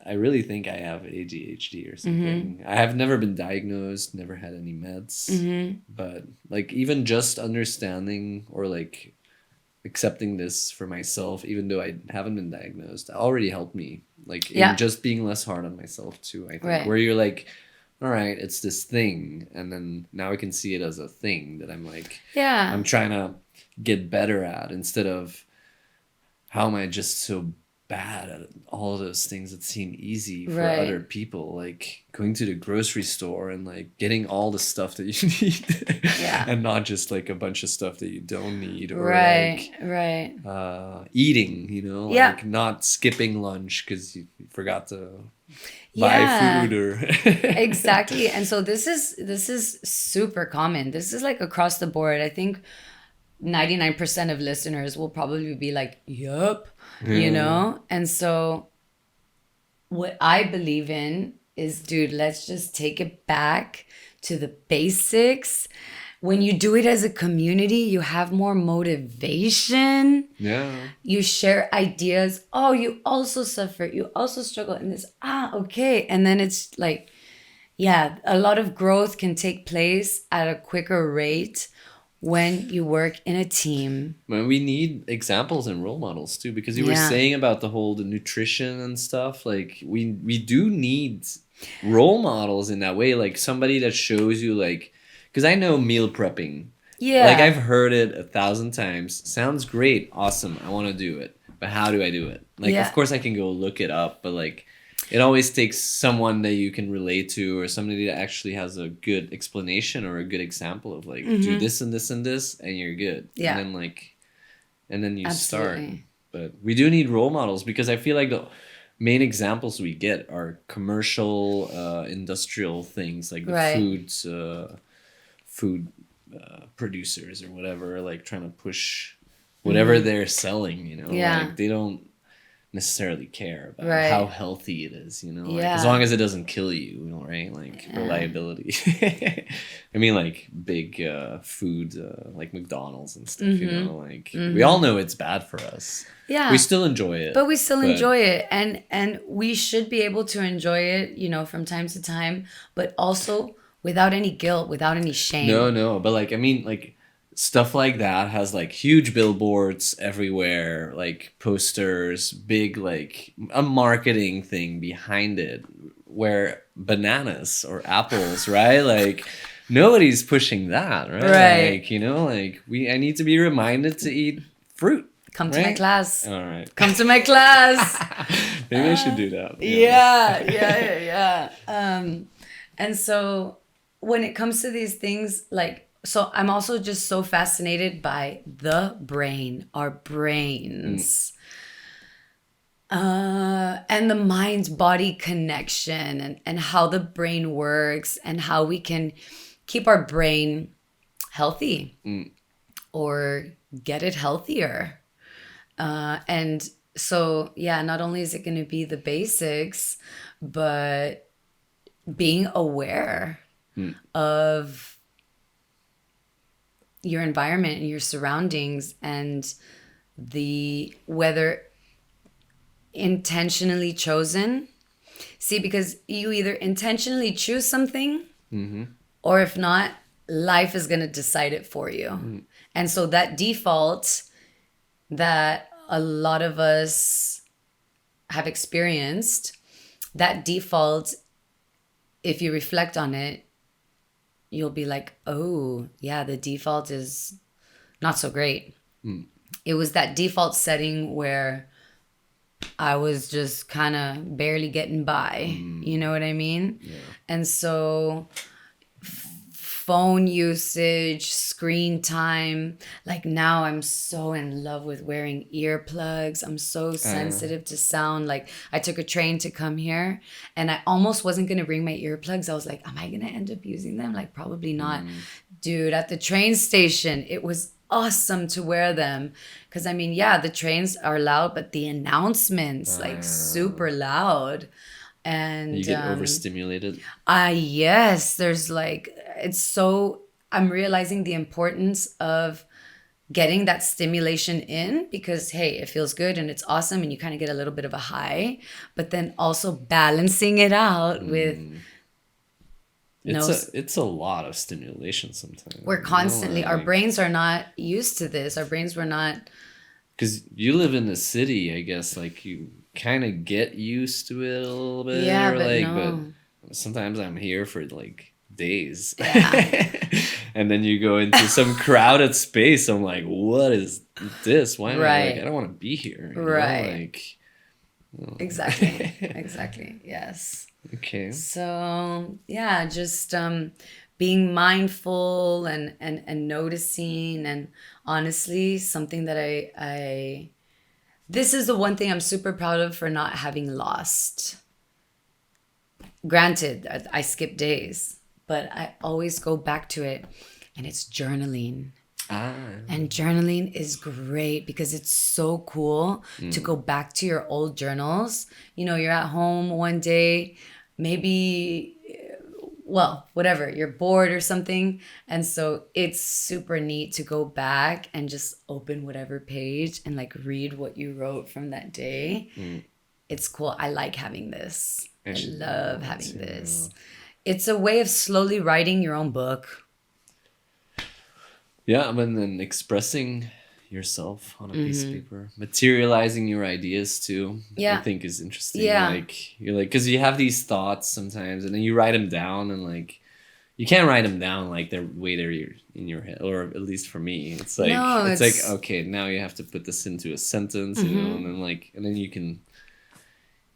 really think I have ADHD or something. I have never been diagnosed, never had any meds. But like even just understanding or like accepting this for myself, even though I haven't been diagnosed, already helped me. Like in just being less hard on myself too, I think. Right. Where you're like, all right, it's this thing, and then now I can see it as a thing that I'm like, I'm trying to get better at, instead of how am I just so bad at all those things that seem easy for other people, like going to the grocery store and like getting all the stuff that you need, and not just like a bunch of stuff that you don't need, or eating, like not skipping lunch because you forgot to buy food or exactly. And so this is super common. This is like across the board. I think 99% of listeners will probably be like, yup. And so what I believe in is, dude, let's just take it back to the basics. When you do it as a community, you have more motivation. You share ideas. Oh, you also suffer, you also struggle in this. Okay. And then it's like, a lot of growth can take place at a quicker rate when you work in a team. Well, we need examples and role models too, because you were saying about the nutrition and stuff. Like we do need role models in that way, like somebody that shows you, like, because I know meal prepping. Like I've heard it 1,000 times. Sounds great, awesome. I want to do it, but how do I do it? Like, of course I can go look it up, but like, it always takes someone that you can relate to, or somebody that actually has a good explanation or a good example of like, do this and this and this, and you're good. And then you start. But we do need role models, because I feel like the main examples we get are commercial, industrial things, like the food producers or whatever, like trying to push whatever they're selling, like they don't necessarily care about how healthy it is, like as long as it doesn't kill you, right? Like reliability. I mean, like big food, like McDonald's and stuff, like we all know it's bad for us. We still enjoy it, but we still enjoy it, and we should be able to enjoy it, from time to time, but also without any guilt, without any shame. No, but like, I mean, like, stuff like that has like huge billboards everywhere, like posters, big, like a marketing thing behind it, where bananas or apples, right? Like nobody's pushing that, right? Like, like I need to be reminded to eat fruit. Come to my class. All right. Come to my class. Maybe I should do that. Yeah. And so when it comes to these things, like, so I'm also just so fascinated by the brain, our brains, and the mind-body connection, and how the brain works, and how we can keep our brain healthy or get it healthier. And so, not only is it going to be the basics, but being aware of your environment and your surroundings, and whether intentionally chosen. See, because you either intentionally choose something, or if not, life is going to decide it for you. And so that default that a lot of us have experienced, that default, if you reflect on it, you'll be like, oh, yeah, the default is not so great. It was that default setting where I was just kind of barely getting by. You know what I mean? Yeah. And so phone usage, screen time, like now I'm so in love with wearing earplugs. I'm so sensitive to sound. Like I took a train to come here and I almost wasn't going to bring my earplugs. I was like, am I going to end up using them? Like probably not. Dude, at the train station, it was awesome to wear them because I mean, yeah, the trains are loud, but the announcements like super loud. And You get overstimulated. yes, there's like it's so I'm realizing the importance of getting that stimulation in because hey, it feels good and it's awesome and you kind of get a little bit of a high, but then also balancing it out with It's a lot of stimulation sometimes. we're constantly our brains are not used to this. Our brains were not because you live in the city, I guess, like you kind of get used to it a little bit. Yeah, or but like, no. But sometimes I'm here for like days. Yeah. And then you go into some crowded space. I'm like, what is this? Why am I Right. like, I don't want to be here. You know? Right. Like, Exactly. Exactly. Yes. okay. So yeah, just being mindful and noticing and honestly something that I this is the one thing I'm super proud of for not having lost. Granted, I skip days, but I always go back to it and it's journaling. And journaling is great because it's so cool to go back to your old journals. You know, you're at home one day, maybe, well, whatever, you're bored or something. And so it's super neat to go back and just open whatever page and like read what you wrote from that day. It's cool. I like having this. I love having this. It's a way of slowly writing your own book. Yeah, and then expressing yourself on a piece of paper, materializing your ideas too. Yeah. I think is interesting. Yeah. Like you're like, because you have these thoughts sometimes, and then you write them down, and like you can't write them down like the way they're in your head, or at least for me, it's like No, it's it's- like okay, now you have to put this into a sentence, you know, and then you can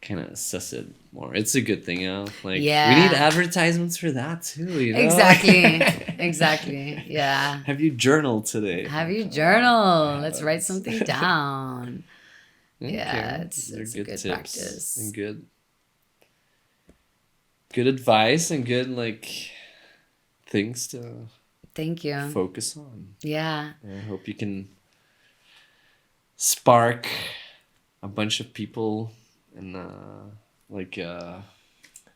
kind of assess it more. It's a good thing, you know. Like Yeah. we need advertisements for that too, you know. Exactly. Exactly. Yeah. Have you journaled today? Have you journal? Let's write something down. Okay. Yeah, it's They're a good tips practice. and good advice and good like things to Thank you. focus on. Yeah. I hope you can spark a bunch of people and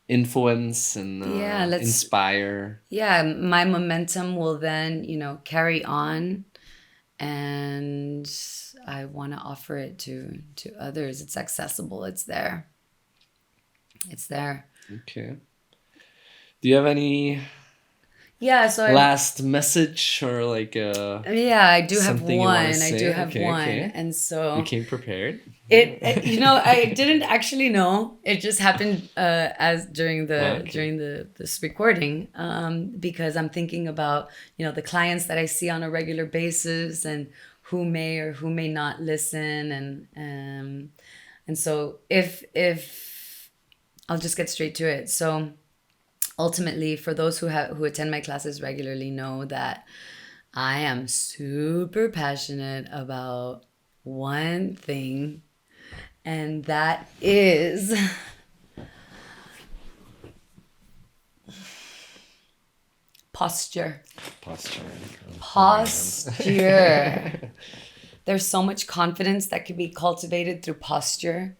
influence and Yeah, let's- inspire. Yeah, my momentum will then, you know, carry on and I want to offer it to others. It's accessible. It's there. It's there. Okay. Do you have any Yeah, so last message or like yeah, I do have something you wanna one. I do say? have Okay, one. okay. And so you came prepared? you know, I didn't actually know. It just happened as during this recording because I'm thinking about, you know, the clients that I see on a regular basis and who may or who may not listen and so if I'll just get straight to it. So ultimately, for those who attend my classes regularly know that I am super passionate about one thing, and that is posture. Posture. There's so much confidence that can be cultivated through posture.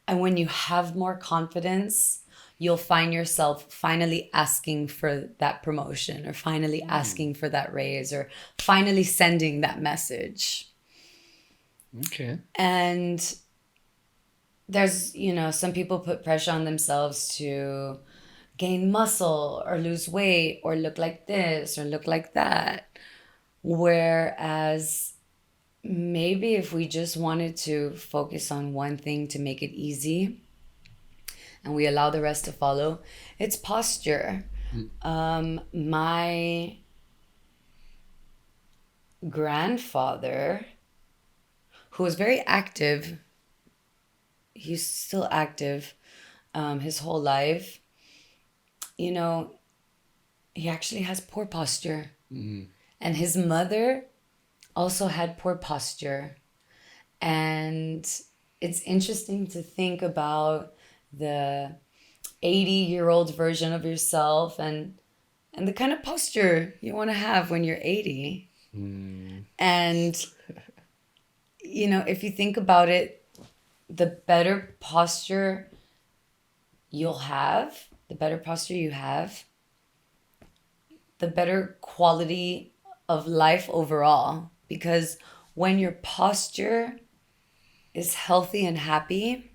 And when you have more confidence, you'll find yourself finally asking for that promotion or finally asking for that raise or finally sending that message. Okay. And there's, you know, some people put pressure on themselves to gain muscle or lose weight or look like this or look like that. Whereas maybe if we just wanted to focus on one thing to make it easy and we allow the rest to follow, it's posture. My grandfather, who was very active he's still active his whole life, you know, he actually has poor posture. Mm-hmm. And his mother also had poor posture. And it's interesting to think about the 80-year-old version of yourself and the kind of posture you want to have when you're 80. And, you know, if you think about it, the better posture you have, the better quality of life overall. Because when your posture is healthy and happy,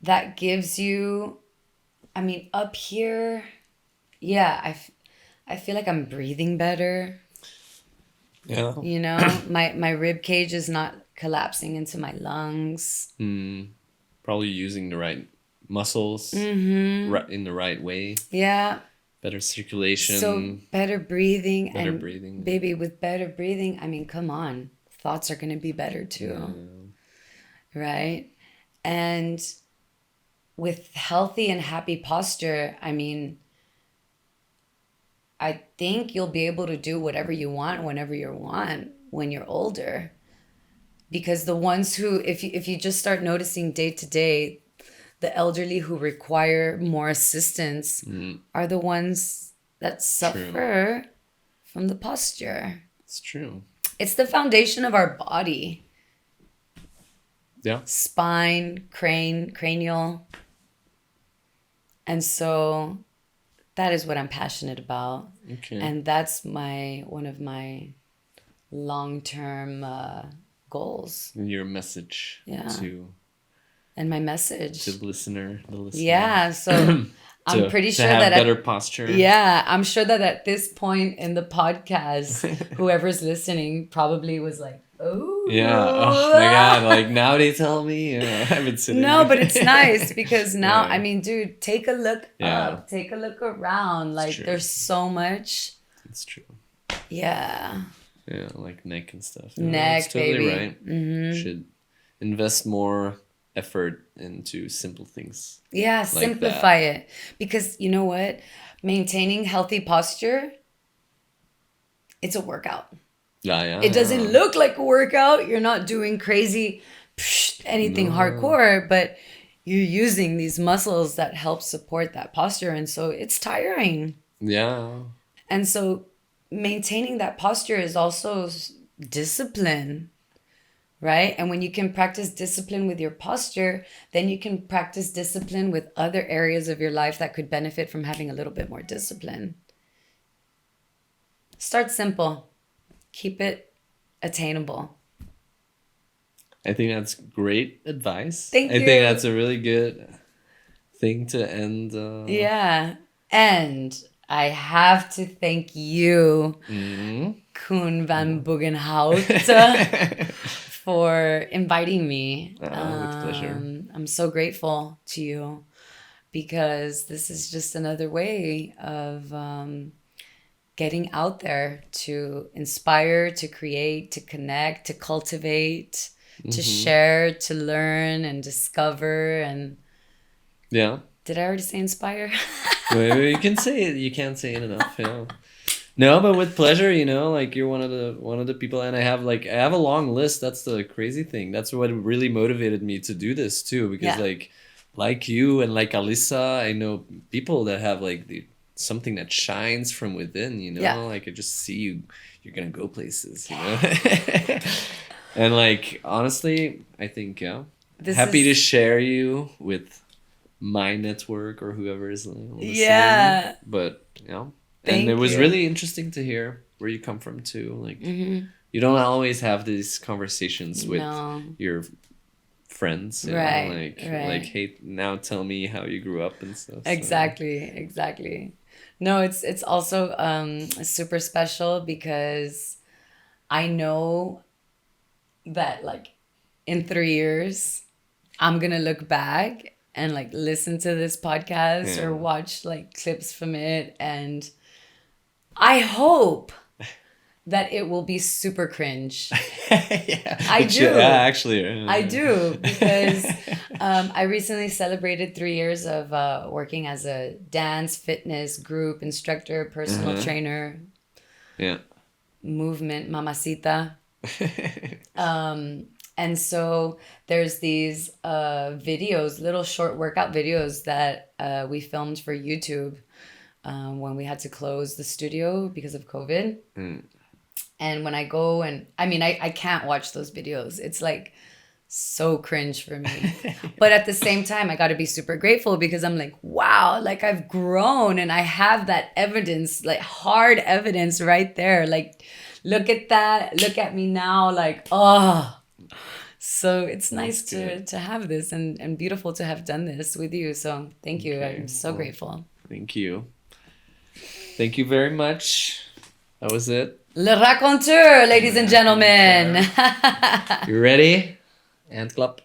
that gives you, I mean, up here, yeah, I feel like I'm breathing better. Yeah. You know, my rib cage is not collapsing into my lungs. Probably using the right muscles in the right way. Yeah. Better circulation. So better breathing. Better breathing. Baby, with better breathing, I mean, come on. Thoughts are going to be better too. Yeah. Right? And with healthy and happy posture, I mean, I think you'll be able to do whatever you want whenever you want when you're older. Because the ones who, if you just start noticing day to day, the elderly who require more assistance are the ones that suffer from the posture. It's true. It's the foundation of our body. Yeah. Spine, cranial. And so that is what I'm passionate about. Okay. And that's one of my long-term goals. And your message and my message to the listener. Yeah, so I'm pretty sure to have that better posture. Yeah, I'm sure that at this point in the podcast, whoever's listening probably was like, "Oh, yeah, oh my God!" Like now they tell me, I've been sitting. No, but it's nice because now, I mean, dude, take a look up, take a look around. Like, there's so much. It's true. Yeah. Yeah, like neck and stuff. Neck, that's totally baby. Right. Mm-hmm. Should invest more effort into simple things. Yeah, like simplify it. Because you know what? Maintaining healthy posture, it's a workout. Yeah. It doesn't look like a workout. You're not doing crazy anything hardcore, but you're using these muscles that help support that posture. And so it's tiring. Yeah. And so maintaining that posture is also discipline. Right? And when you can practice discipline with your posture, then you can practice discipline with other areas of your life that could benefit from having a little bit more discipline. Start simple. Keep it attainable. I think that's great advice. Thank you. I think that's a really good thing to end. Yeah. And I have to thank you, Koen van Buggenhout, for inviting me. With pleasure. I'm so grateful to you because this is just another way of getting out there to inspire, to create, to connect, to cultivate, to share, to learn and discover. And yeah. Did I already say inspire? Well, you can say it. You can't say it enough. Yeah. No, but with pleasure, like you're one of the people, and I have a long list. That's the crazy thing. That's what really motivated me to do this too, because like you and like Alyssa, I know people that have something that shines from within. Like I just see you're gonna go places. And honestly, I think happy to share you with my network or whoever is listening. Yeah. But and it was really interesting to hear where you come from too. You don't always have these conversations with your friends. Right. Hey, now tell me how you grew up and stuff. Exactly. No, it's also super special because I know that in 3 years I'm gonna look back and listen to this podcast or watch clips from it, and I hope that it will be super cringe. Yeah, I do. Yeah, actually. I do, because I recently celebrated 3 years of working as a dance, fitness, group instructor, personal trainer. Yeah. Movement, mamacita. And so there's these videos, little short workout videos that we filmed for YouTube when we had to close the studio because of COVID. And when I go and, I mean, I can't watch those videos. It's like so cringe for me. But at the same time, I got to be super grateful because I'm like, wow, like I've grown and I have that evidence, like hard evidence right there. Like, look at that. Look at me now. Like, oh. So it's nice to have this and beautiful to have done this with you. So thank you. I'm so grateful. Thank you. Thank you very much. That was it. RaKonteur, ladies and gentlemen. You ready? Hand clap.